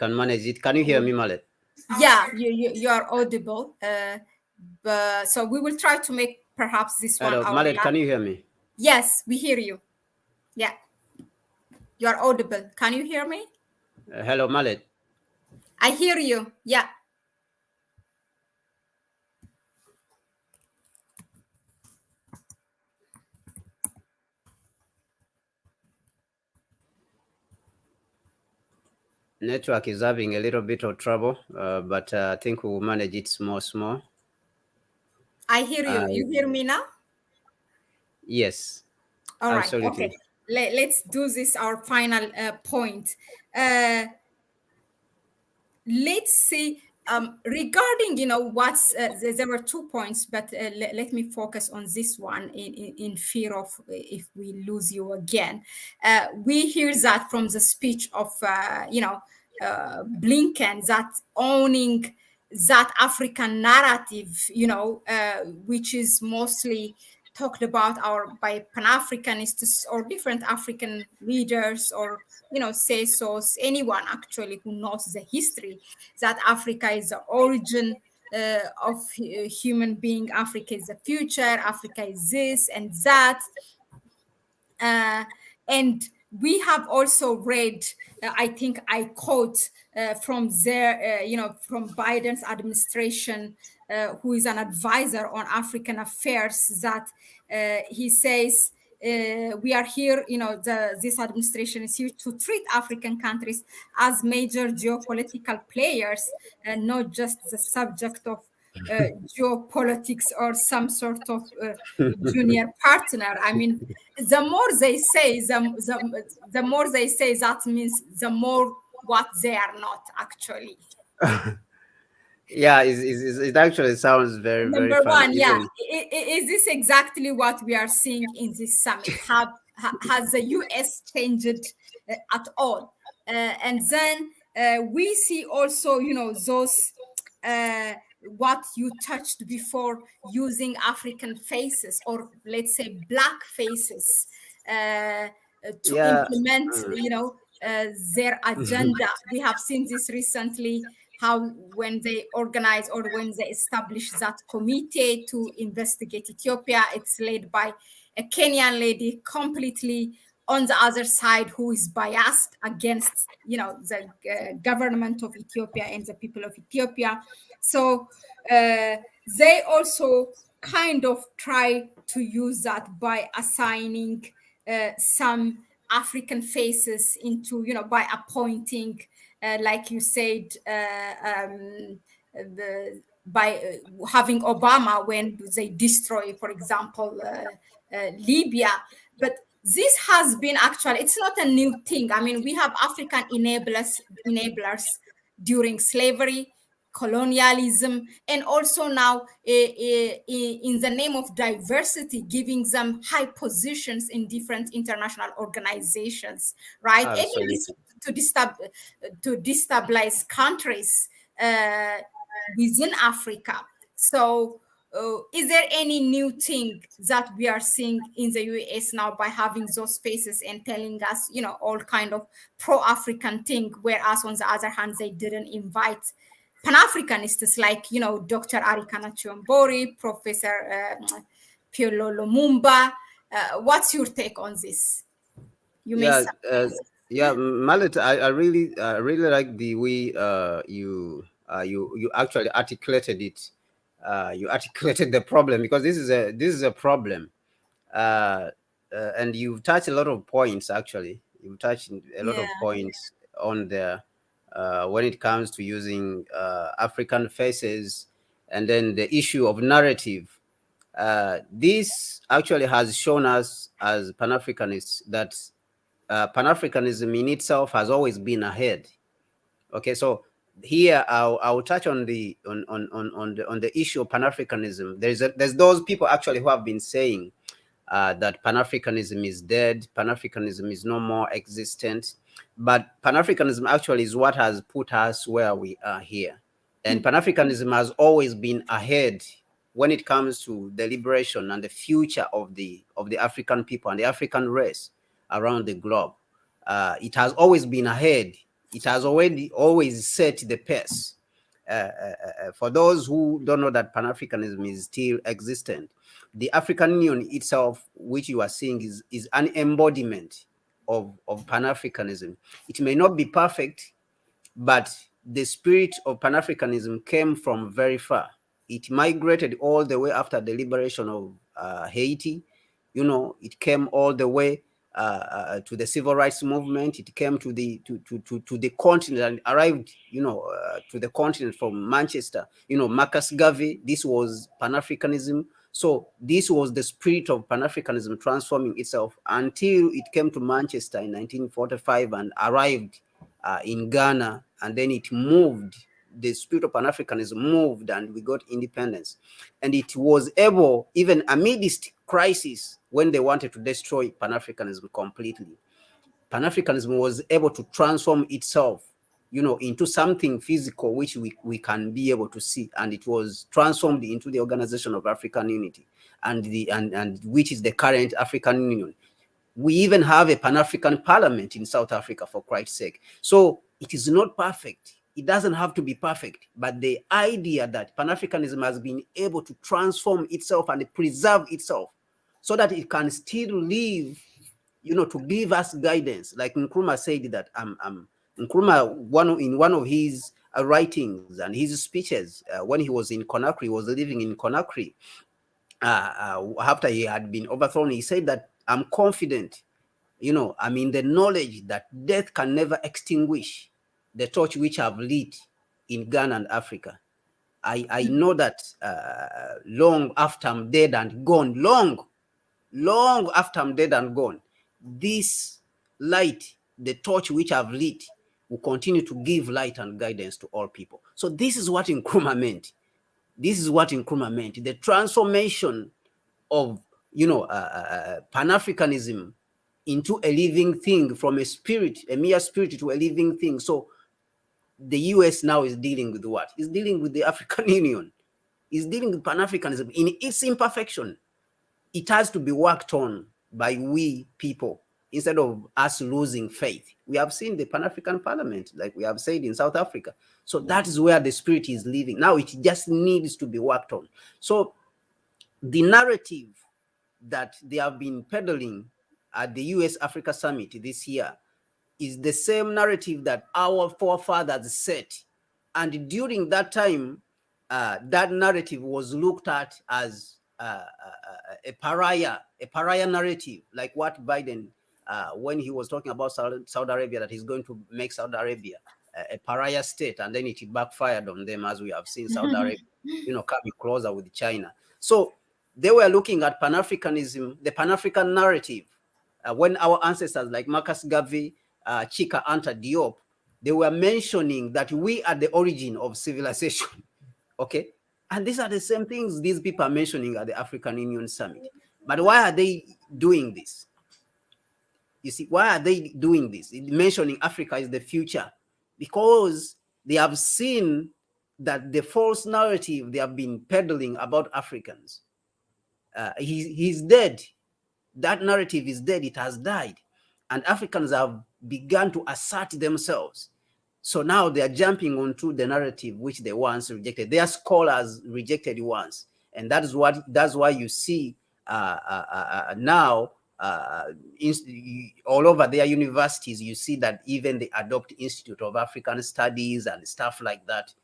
manage it. Can you hear me, Mahlet? Yeah, you are audible. But so we will try to make perhaps this Hello, one. Mahlet, can you hear me? Yes, we hear you. Yeah, you are audible. Can you hear me? Hello, Mahlet. I hear you. Yeah. Network is having a little bit of trouble, but I think we will manage it small. I hear you. You hear me now? Yes, All right. absolutely. Okay. Let's do this. Our final point. Uh, let's see. Regarding, what's there were 2 points, but let me focus on this one in fear of if we lose you again. We hear that from the speech of Blinken, that owning that African narrative, which is mostly talked about our by Pan-Africanists or different African leaders, or say so anyone actually who knows the history, that Africa is the origin of human being, Africa is the future, Africa is this and that. And we have also read, I think I quote from their, from Biden's administration, who is an advisor on African affairs, that he says, we are here, this administration is here to treat African countries as major geopolitical players, and not just the subject of geopolitics or some sort of junior partner. I mean, the more they say, the more they say, that means the more what they are not actually. Yeah, it actually sounds very Number funny. one, yeah, Even is this exactly what we are seeing in this summit? Has the US changed at all? And then we see also, those what you touched before, using African faces, or let's say black faces, to yeah. implement, their agenda. We have seen this recently, how when they organize or when they establish that committee to investigate Ethiopia, it's led by a Kenyan lady completely on the other side, who is biased against, the government of Ethiopia and the people of Ethiopia. So they also kind of try to use that by assigning some African faces into, by appointing, like you said, by having Obama when they destroy, for example, Libya. But this has been actually, it's not a new thing. I mean, we have African enablers during slavery, colonialism, and also now in the name of diversity, giving them high positions in different international organizations, right? Even this, Absolutely. to destabilize countries uh, within Africa. So is there any new thing that we are seeing in the US now by having those spaces and telling us, all kind of pro-African thing, whereas on the other hand, they didn't invite Pan-Africanists like, Dr. Arikana Chiambori, Professor Piolo Lumumba. What's your take on this? You may Yeah, start. yeah, Mallet, I really like the way you actually articulated it. You articulated the problem, because this is a problem, uh, and you've touched a lot of points. Actually, you've touched a lot Yeah, of points on there when it comes to using African faces, and then the issue of narrative. This actually has shown us as Pan-Africanists that Pan-Africanism in itself has always been ahead. Okay, so here I'll touch on the issue of Pan-Africanism. There's those people actually who have been saying that Pan-Africanism is dead, Pan-Africanism is no more existent, but Pan-Africanism actually is what has put us where we are here, and Pan-Africanism has always been ahead when it comes to the liberation and the future of the African people and the African race around the globe. It has always been ahead. It has already always set the pace. For those who don't know that Pan-Africanism is still existent, the African Union itself, which you are seeing, is an embodiment of Pan-Africanism. It may not be perfect, but the spirit of Pan-Africanism came from very far. It migrated all the way after the liberation of Haiti. It came all the way to the civil rights movement. It came to the continent and arrived, to the continent from Manchester. Marcus Garvey, this was Pan-Africanism. So this was the spirit of Pan-Africanism transforming itself until it came to Manchester in 1945 and arrived in Ghana, and then it moved. The spirit of Pan-Africanism moved and we got independence. And it was able, even amidst crisis, when they wanted to destroy Pan-Africanism completely, Pan-Africanism was able to transform itself, into something physical, which we can be able to see. And it was transformed into the Organization of African Unity, and which is the current African Union. We even have a Pan-African Parliament in South Africa, for Christ's sake. So it is not perfect. It doesn't have to be perfect, but the idea that Pan-Africanism has been able to transform itself and preserve itself so that it can still live, to give us guidance. Like Nkrumah said that Nkrumah, in one of his writings and his speeches, when he was in Conakry, he was living in Conakry, after he had been overthrown, he said that I'm confident, the knowledge that death can never extinguish the torch which I've lit in Ghana and Africa. I know that long after I'm dead and gone, long after I'm dead and gone, this light, the torch which I've lit, will continue to give light and guidance to all people. So this is what Nkrumah meant. This is what Nkrumah meant. The transformation of, Pan-Africanism into a living thing, from a mere spirit to a living thing. So the US now is dealing with what? It's dealing with the African Union. It's dealing with Pan-Africanism in its imperfection. It has to be worked on by we people instead of us losing faith. We have seen the Pan-African Parliament, like we have said, in South Africa. So that is where the spirit is living. Now it just needs to be worked on. So the narrative that they have been peddling at the U.S.-Africa Summit this year is the same narrative that our forefathers set. And during that time, that narrative was looked at as a pariah narrative, like what Biden, when he was talking about Saudi Arabia, that he's going to make Saudi Arabia a pariah state, and then it backfired on them, as we have seen Saudi Arabia, coming closer with China. So they were looking at Pan-Africanism, the Pan-African narrative. When our ancestors like Marcus Garvey, Chika Anta Diop, they were mentioning that we are the origin of civilization. Okay, and these are the same things these people are mentioning at the African Union Summit. But why are they doing this? You see, why are they doing this? Mentioning Africa is the future, because they have seen that the false narrative they have been peddling about Africans, he's dead. That narrative is dead. It has died, and Africans have begun to assert themselves. So now they are jumping onto the narrative which they once rejected. Their scholars rejected once, and that's why you see now all over their universities, you see that even they adopt Institute of African Studies and stuff like that.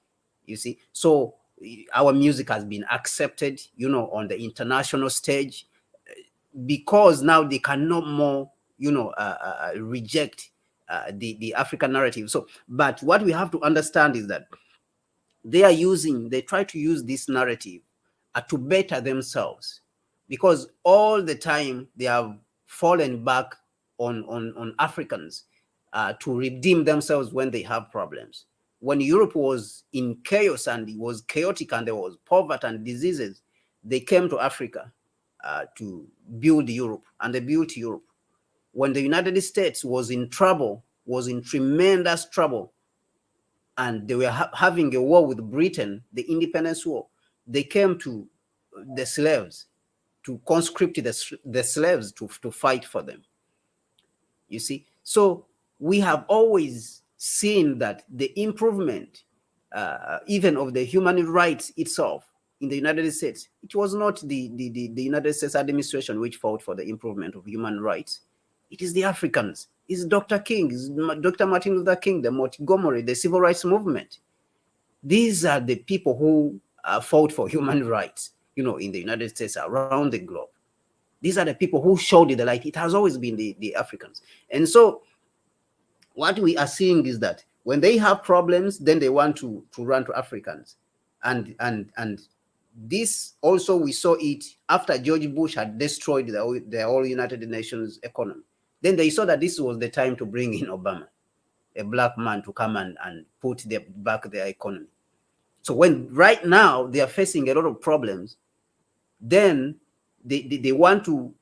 You see, so our music has been accepted, on the international stage, because now they cannot more, reject the African narrative. So, but what we have to understand is that they try to use this narrative to better themselves, because all the time they have fallen back on Africans to redeem themselves when they have problems. When Europe was in chaos and it was chaotic and there was poverty and diseases, they came to Africa to build Europe, and they built Europe. When the United States was in trouble, was in tremendous trouble, and they were having a war with Britain, the independence war, they came to the slaves, to conscript the slaves to fight for them. You see, so we have always seen that the improvement, even of the human rights itself in the United States, it was not the United States administration which fought for the improvement of human rights. It is the Africans. It's Dr. King, it's Dr. Martin Luther King, the Montgomery, the civil rights movement. These are the people who fought for human rights, in the United States, around the globe. These are the people who showed the light. It has always been the Africans. And so what we are seeing is that when they have problems, then they want to run to Africans. And this also, we saw it after George Bush had destroyed the whole United Nations economy. Then they saw that this was the time to bring in Obama, a black man, to come and put back their economy. So when right now they are facing a lot of problems, then they want to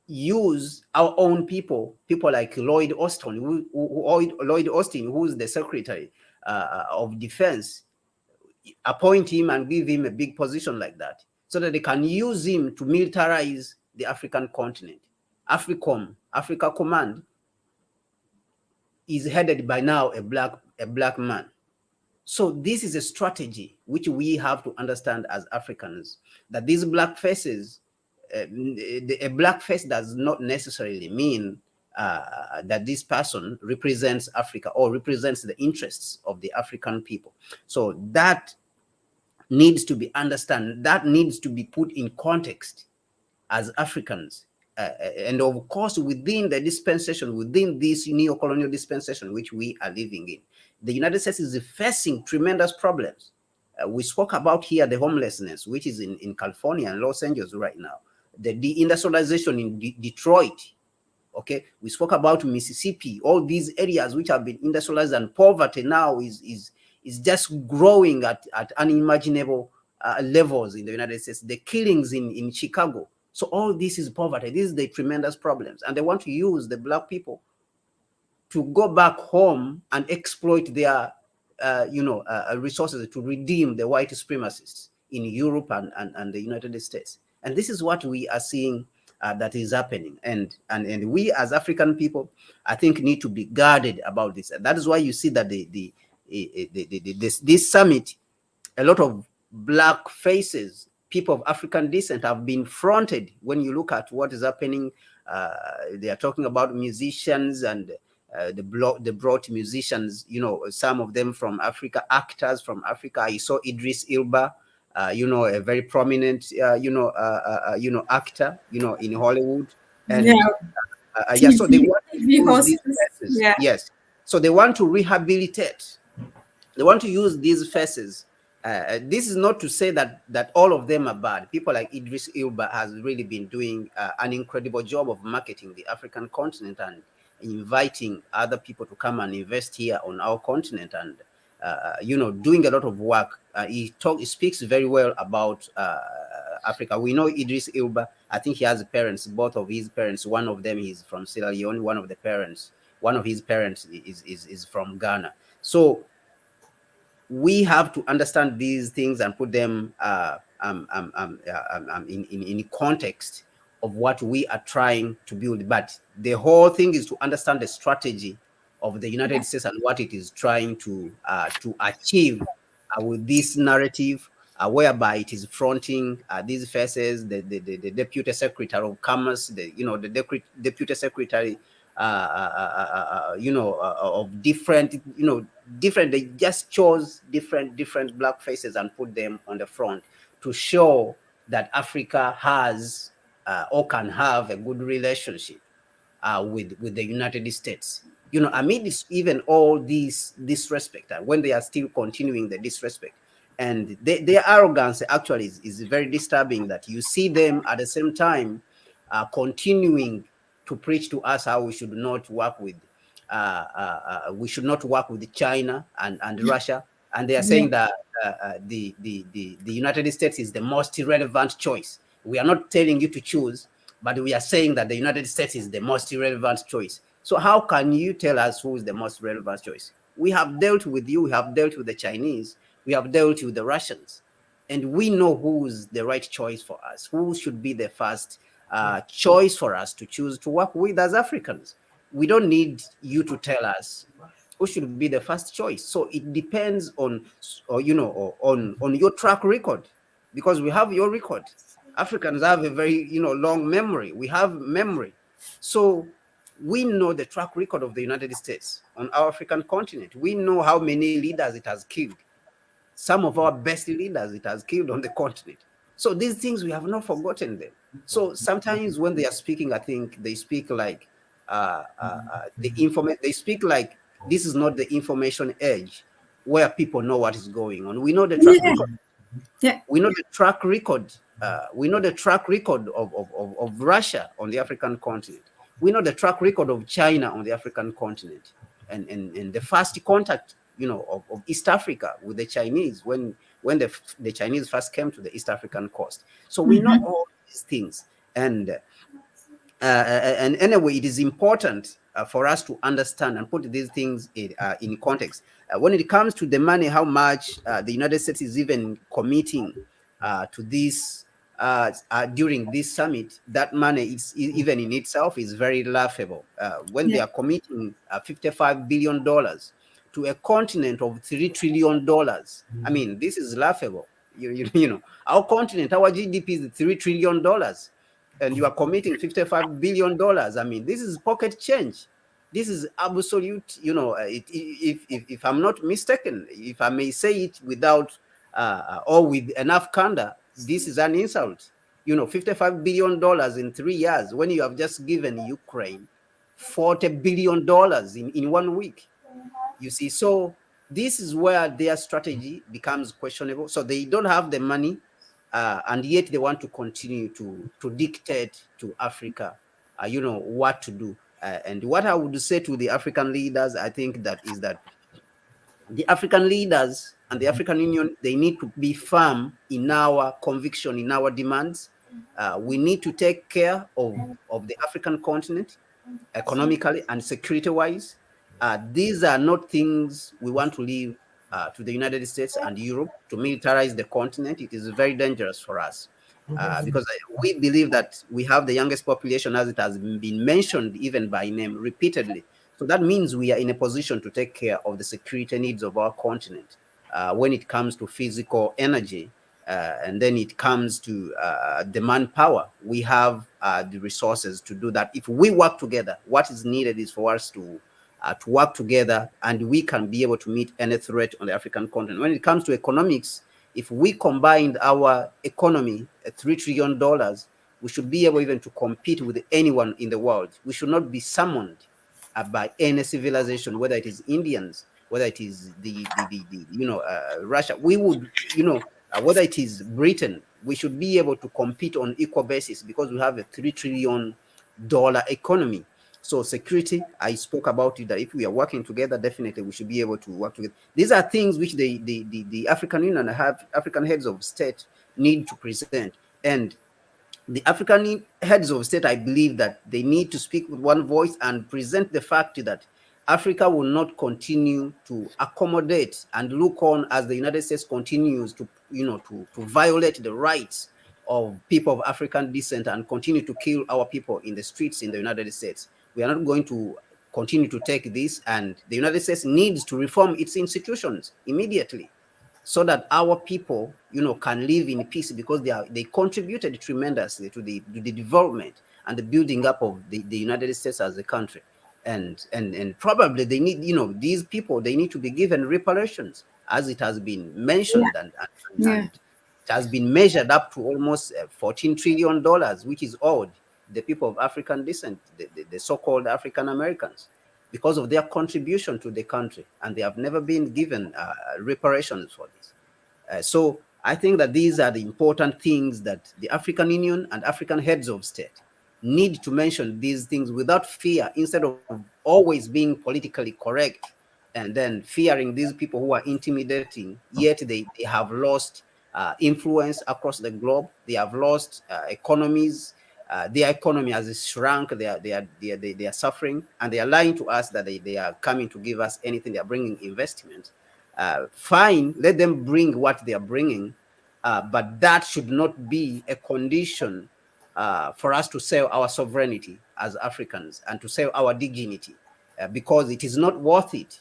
use our own people like Lloyd Austin, Lloyd Austin, who's the Secretary of Defense, appoint him and give him a big position like that, so that they can use him to militarize the African continent. AFRICOM, Africa Command, is headed by now a black man. So this is a strategy which we have to understand as Africans, that these black faces, a black face does not necessarily mean that this person represents Africa or represents the interests of the African people. So that needs to be understood. That needs to be put in context as Africans. And of course, within the dispensation, within this neo-colonial dispensation which we are living in, the United States is facing tremendous problems. We spoke about here the homelessness, which is in California and Los Angeles right now, the deindustrialization in Detroit. Okay, we spoke about Mississippi, all these areas which have been industrialized, and poverty now is just growing at unimaginable levels in the United States. The killings in Chicago. So all this is poverty. This is the tremendous problems. And they want to use the black people to go back home and exploit their resources to redeem the white supremacists in Europe and the United States. And this is what we are seeing that is happening. And we as African people, I think, need to be guarded about this. And that is why you see that this summit, a lot of black faces, people of African descent, have been fronted. When you look at what is happening, they are talking about musicians and they brought musicians, some of them from Africa, actors from Africa. I saw Idris Elba, a very prominent, actor, in Hollywood. And yeah, so they want to use these faces. Yeah. Yes. So they want to rehabilitate. They want to use these faces. This is not to say that all of them are bad. People like Idris Elba has really been doing an incredible job of marketing the African continent and inviting other people to come and invest here on our continent, and doing a lot of work. He speaks very well about Africa. We know Idris Elba. I think he has parents, both of his parents. One of them is from Sierra Leone. One of his parents is from Ghana. So we have to understand these things and put them in context of what we are trying to build. But the whole thing is to understand the strategy of the United States and what it is trying to achieve with this narrative, whereby it is fronting these faces, the Deputy Secretary of Commerce, the Deputy Secretary, of different, they just chose different black faces and put them on the front to show that Africa has or can have a good relationship with the United States. Amid even all this disrespect, when they are still continuing the disrespect, and their arrogance actually is very disturbing, that you see them at the same time continuing to preach to us how we should not work with China and Russia, and they are saying that the United States is the most relevant choice. We are not telling you to choose, but we are saying that the United States is the most relevant choice. So how can you tell us who is the most relevant choice? We have dealt with you. We have dealt with the Chinese. We have dealt with the Russians, and we know who is the right choice for us. Who should be the first choice for us to choose to work with as Africans? We don't need you to tell us who should be the first choice. So it depends on your track record, because we have your record. Africans have a very long memory. We have memory, so we know the track record of the United States on our African continent. We know how many leaders it has killed. Some of our best leaders it has killed on the continent. So these things, we have not forgotten them. So sometimes when they are speaking, I think they speak like they speak like this is not the information age where people know what is going on. We know the track Yeah. record. Yeah. We know the track record. We know the track record of Russia on the African continent. We know the track record of China on the African continent, and the first contact, of East Africa with the Chinese when the Chinese first came to the East African coast. So we know all these things, and anyway, it is important for us to understand and put these things in context. When it comes to the money, how much the United States is even committing to this during this summit, that money is even in itself is very laughable. When they Yeah. are committing $55 billion to a continent of $3 trillion, I mean, this is laughable. Our continent, our GDP is $3 trillion, and you are committing $55 billion. I mean, this is pocket change. This is absolute, if I'm not mistaken, if I may say it without or with enough candor, this is an insult. $55 billion in 3 years when you have just given Ukraine $40 billion in 1 week. You see, so this is where their strategy becomes questionable. So they don't have the money, and yet they want to continue to dictate to Africa, what to do. And what I would say to the African leaders, I think that is that the African leaders and the African Union, they need to be firm in our conviction, in our demands. We need to take care of the African continent economically and security-wise. These are not things we want to leave to the United States and Europe to militarize the continent. It is very dangerous for us because we believe that we have the youngest population, as it has been mentioned even by name repeatedly. So that means we are in a position to take care of the security needs of our continent when it comes to physical energy. And then it comes to the manpower. We have the resources to do that. If we work together, what is needed is for us to work together, and we can be able to meet any threat on the African continent. When it comes to economics, if we combined our economy at $3 trillion, we should be able even to compete with anyone in the world. We should not be summoned by any civilization, whether it is Indians, whether it is Russia. We would, whether it is Britain, we should be able to compete on equal basis because we have a $3 trillion economy. So security, I spoke about it, that if we are working together, definitely we should be able to work together. These are things which the African Union and African heads of state need to present. And the African heads of state, I believe that they need to speak with one voice and present the fact that Africa will not continue to accommodate and look on as the United States continues to, to violate the rights of people of African descent and continue to kill our people in the streets in the United States. We are not going to continue to take this, and the United States needs to reform its institutions immediately, so that our people, can live in peace, because they contributed tremendously to the development and the building up of the United States as a country. And probably they need, these people, they need to be given reparations, as it has been mentioned, Yeah. and it has been measured up to almost $14 trillion, which is owed the people of African descent, the so-called African Americans, because of their contribution to the country, and they have never been given reparations for this. So I think that these are the important things that the African Union and African heads of state need to mention these things without fear, instead of always being politically correct and then fearing these people who are intimidating, yet they have lost influence across the globe. They have lost economies. Their economy has shrunk. They are suffering, and they are lying to us that they are coming to give us anything. They are bringing investment. Fine, let them bring what they are bringing, but that should not be a condition for us to sell our sovereignty as Africans and to sell our dignity, because it is not worth it.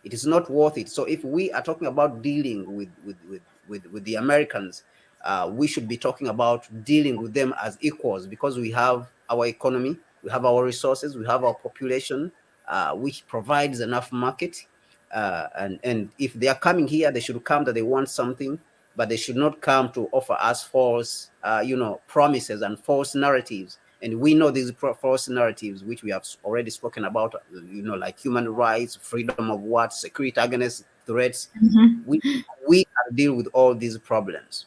It is not worth it. So if we are talking about dealing with the Americans, we should be talking about dealing with them as equals, because we have our economy, we have our resources, we have our population, which provides enough market. And if they are coming here, they should come that they want something. but they should not come to offer us false, promises and false narratives. And we know these false narratives, which we have already spoken about, like human rights, freedom of what, security against threats. Mm-hmm. We can deal with all these problems.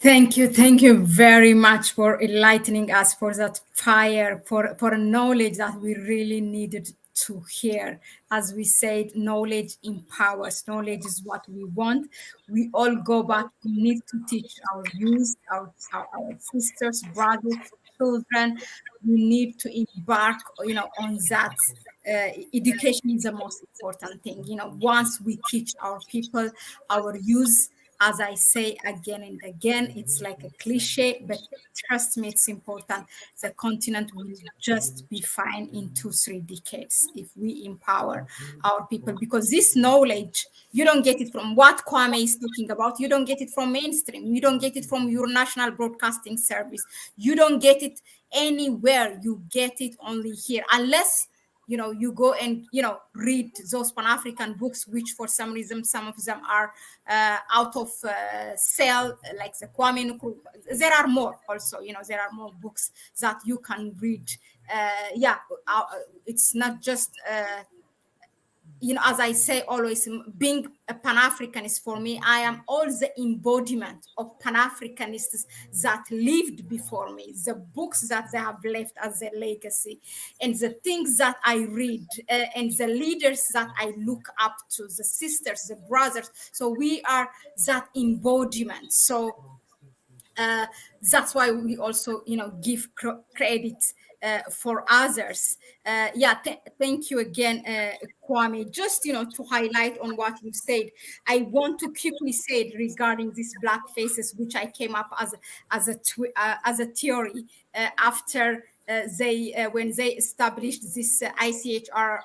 Thank you very much for enlightening us, for that fire, for knowledge that we really needed to hear. As we said, knowledge empowers. Knowledge is what we want. We all go back. We need to teach our youth, our sisters, brothers, children. We need to embark, on that. Education is the most important thing. Once we teach our people, our youth, as I say again and again, it's like a cliche, but trust me, it's important. The continent will just be fine in 2-3 decades if we empower our people, because this knowledge, you don't get it from what Kwame is talking about. You don't get it from mainstream. You don't get it from your national broadcasting service. You don't get it anywhere. You get it only here, unless you go and read those Pan-African books, which for some reason some of them are out of sale, like the Kwame Nkrumah. There are more also. There are more books that you can read. It's not just as I say always, being a Pan-Africanist, for me, I am all the embodiment of Pan-Africanists that lived before me, the books that they have left as their legacy, and the things that I read, and the leaders that I look up to, the sisters, the brothers. So we are that embodiment. So that's why we also, give credit for others. Thank you again, Kwame. Just to highlight on what you said, I want to quickly say regarding these black faces, which I came up as a theory after. When they established this ICHR,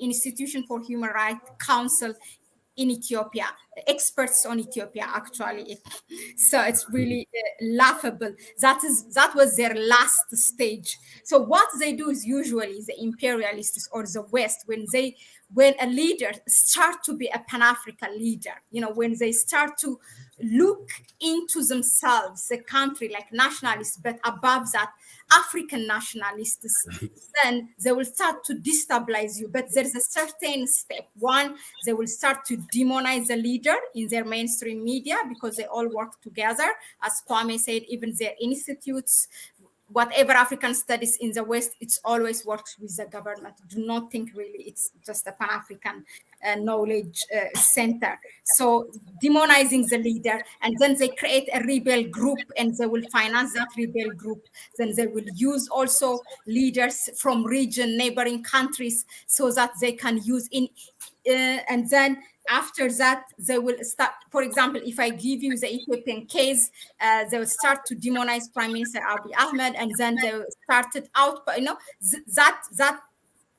Institution for Human Rights Council in Ethiopia, experts on Ethiopia, actually. So it's really laughable. That was their last stage. So what they do is usually the imperialists or the West, when a leader start to be a Pan-African leader, when they start to look into themselves, the country, like nationalists, but above that, African nationalists, then they will start to destabilize you. But there's a certain step. One, they will start to demonize the leader in their mainstream media, because they all work together. As Kwame said, even their institutes, whatever African studies in the West, it's always works with the government. Do not think really it's just a Pan-African knowledge center. So demonizing the leader, and then they create a rebel group, and they will finance that rebel group. Then they will use also leaders from region, neighboring countries, so that they can use and then after that, they will start. For example, if I give you the Ethiopian case, they will start to demonize Prime Minister Abiy Ahmed, and then they started out. But that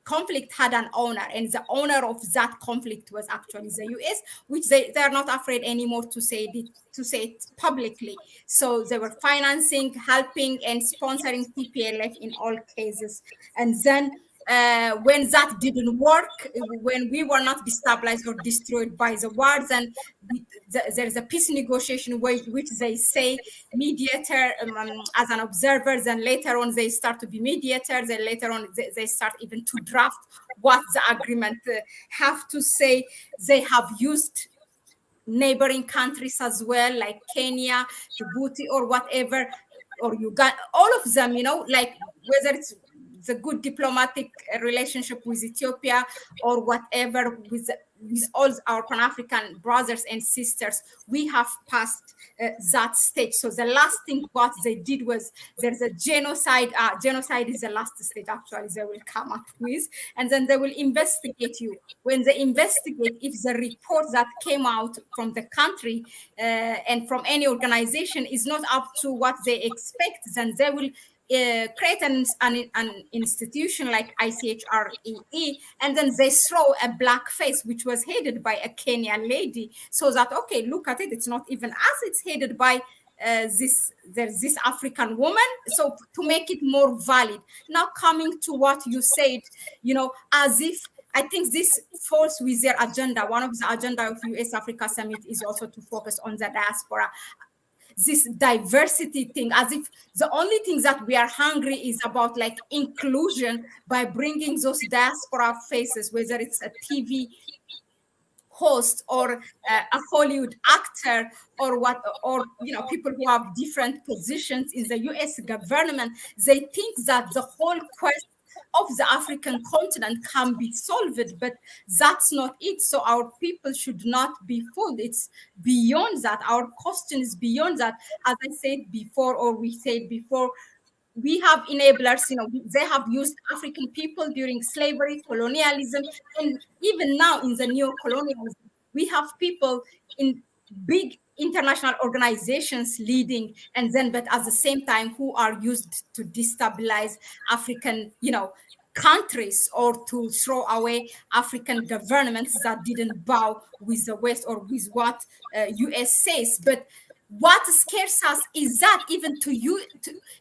conflict had an owner, and the owner of that conflict was actually the U.S., which they are not afraid anymore to say it publicly. So they were financing, helping, and sponsoring TPLF in all cases, and then. When that didn't work, when we were not destabilized or destroyed by the wars, and there's a peace negotiation which they say mediator as an observer, then later on they start to be mediators, and later on they start even to draft what the agreement have to say. They have used neighboring countries as well, like Kenya, Djibouti, or whatever, or Uganda, all of them, like whether it's the good diplomatic relationship with Ethiopia or whatever, with all our Pan-African brothers and sisters, we have passed that stage. So the last thing what they did was, there's a genocide. Genocide is the last stage, actually, they will come up with, and then they will investigate you. When they investigate, if the report that came out from the country and from any organization is not up to what they expect, then they will create an institution like ICHREE, and then they throw a black face, which was headed by a Kenyan lady, so that, okay, look at it, it's not even us, it's headed by there's this African woman, so to make it more valid. Now, coming to what you said, as if I think this falls with their agenda. One of the agenda of U.S.-Africa Summit is also to focus on the diaspora. This diversity thing, as if the only thing that we are hungry is about like inclusion by bringing those diaspora faces, whether it's a TV host or a Hollywood actor or what, or people who have different positions in the US government. They think that the whole quest of the African continent can be solved, but that's not it. So our people should not be fooled. It's beyond that. Our question is beyond that. As I said before, or we said before, we have enablers, they have used African people during slavery, colonialism, and even now in the neo-colonialism. We have people in big international organizations leading, and then, but at the same time, who are used to destabilize African, countries, or to throw away African governments that didn't bow with the West or with what US says. But what scares us is that even to you,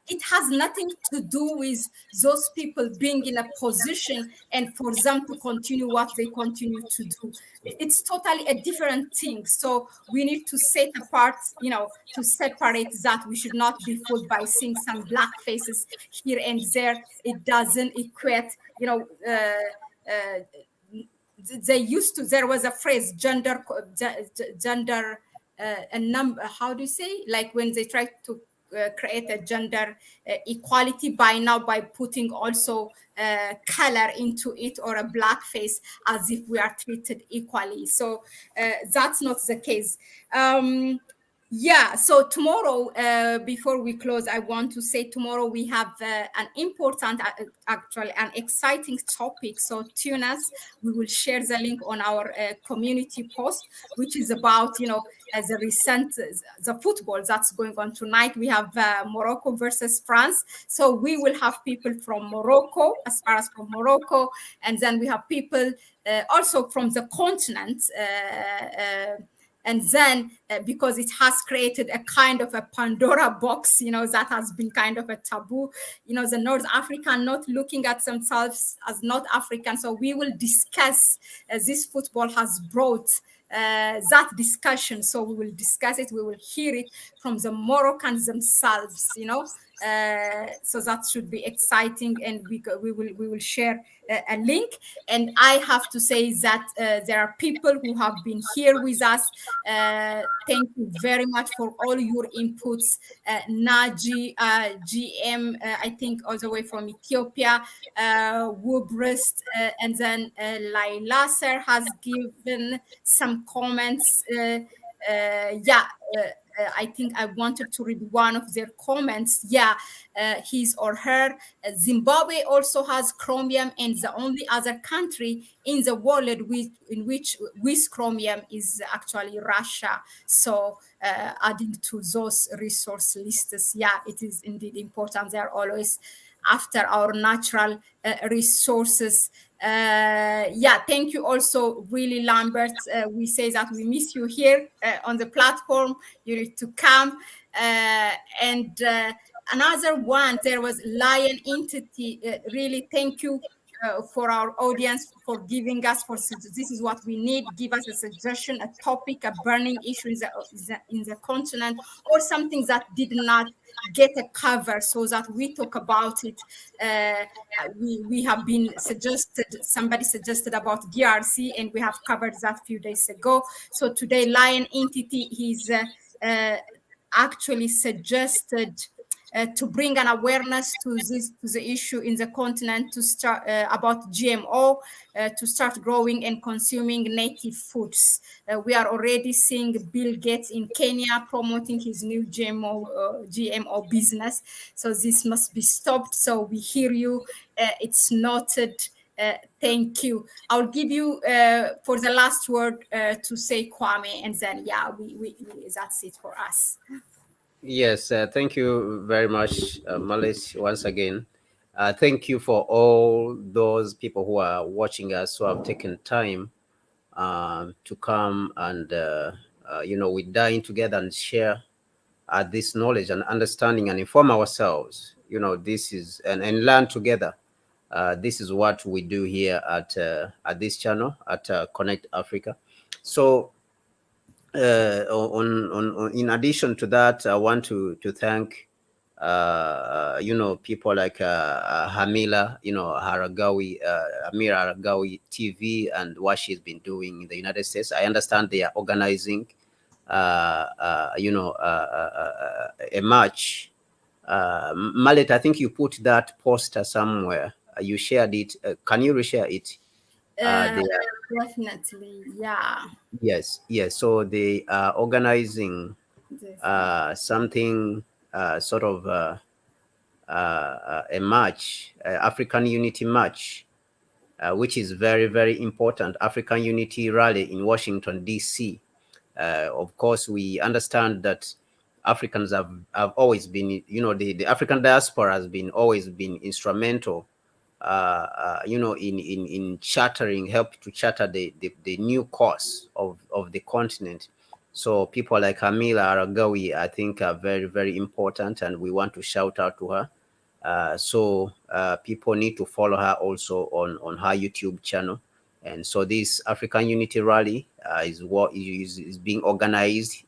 it has nothing to do with those people being in a position and for them to continue what they continue to do. It's totally a different thing. So we need to set apart, to separate that. We should not be fooled by seeing some black faces here and there. It doesn't equate, there was a phrase, gender, a number, how do you say, like when they try to create a gender equality by putting also color into it, or a black face, as if we are treated equally. So that's not the case. So tomorrow, before we close, I want to say tomorrow we have an important, actually an exciting topic. So tune us. We will share the link on our community post, which is about, as a recent, the football that's going on tonight. We have Morocco versus France. So we will have people from Morocco, as far as from Morocco. And then we have people also from the continent, and then because it has created a kind of a Pandora box, that has been kind of a taboo, the North African not looking at themselves as not African. So we will discuss, this football has brought that discussion. So we will discuss it. We will hear it from the Moroccans themselves, so that should be exciting, and we will share a link. And I have to say that there are people who have been here with us. Thank you very much for all your inputs. Naji, GM, I think all the way from Ethiopia, Wubrist, and then Laila Sir has given some comments. I think I wanted to read one of their comments. His or her. Zimbabwe also has chromium, and the only other country in the world in which with chromium is actually Russia. So adding to those resource lists, it is indeed important. They are always after our natural resources. Thank you also, really, Lambert. We say that we miss you here on the platform. You need to come. And another one, there was Lion Entity. Really, thank you for our audience for giving us, this is what we need. Give us a suggestion, a topic, a burning issue in the continent, or something that did not get a cover, so that we talk about it. We have been somebody suggested about DRC, and we have covered that a few days ago. So today, Lion Entity, he's actually suggested to bring an awareness to the issue in the continent, to start about GMO, to start growing and consuming native foods. We are already seeing Bill Gates in Kenya promoting his new GMO business. So this must be stopped. So we hear you. It's noted. Thank you. I'll give you for the last word to say, Kwame, and then we that's it for us. Yes, thank you very much, Mahlet, once again. Thank you for all those people who are watching us, who have taken time to come and, we dine together and share this knowledge and understanding and inform ourselves, this is, and learn together This is what we do here at this channel at Connect Africa. So in addition to that, I want to thank people like Hamila, Haragawi, Amira Haragawi TV, and what she's been doing in the United States. I understand they are organizing a march. Mahlet, I think you put that poster somewhere. You shared it. Can you reshare it? They Definitely, yeah. Yes, yes. So they are organizing Definitely. something sort of a march, African Unity March, which is very, very important. African Unity Rally in Washington, D.C. Of course, we understand that Africans have always been, the African diaspora has been always been instrumental in chartering, help to charter the new course of the continent. So people like Hamila Aragawi, I think, are very, very important, and we want to shout out to her. So people need to follow her also on her YouTube channel. And so this African Unity Rally is what is being organized,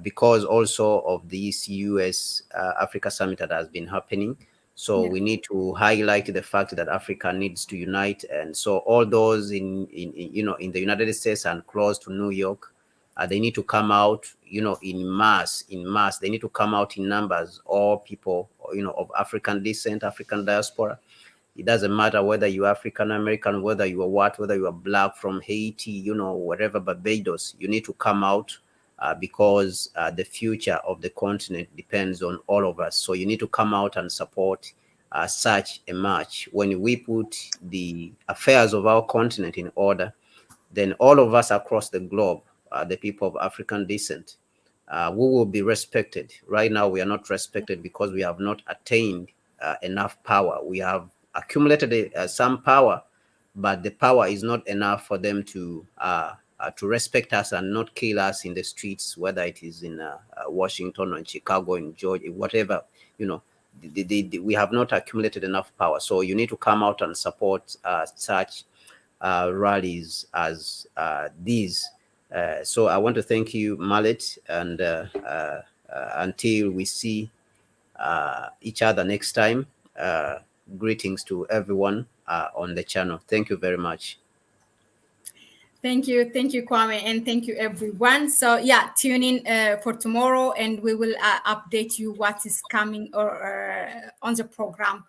because also of this U.S. Africa Summit that has been happening. So Yeah. we need to highlight the fact that Africa needs to unite. And so all those in the United States and close to New York, they need to come out, in mass. They need to come out in numbers. All people, of African descent, African diaspora. It doesn't matter whether you're African American, whether you are what, whether you are black from Haiti, whatever, Barbados. You need to come out because the future of the continent depends on all of us. So you need to come out and support such a march. When we put the affairs of our continent in order, then all of us across the globe, the people of African descent, we will be respected. Right now, we are not respected because we have not attained enough power. We have accumulated some power, but the power is not enough for them to respect us and not kill us in the streets, whether it is in Washington or in Chicago, in Georgia, whatever, we have not accumulated enough power. So you need to come out and support such rallies as these. So I want to thank you, Mahlet, and until we see each other next time, greetings to everyone on the channel. Thank you very much. Thank you, Kwame, and thank you, everyone. So yeah, tune in for tomorrow, and we will update you what is coming or on the program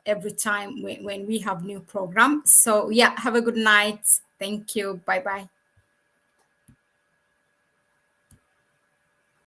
every time when we have new program. So yeah, have a good night. Thank you. Bye bye.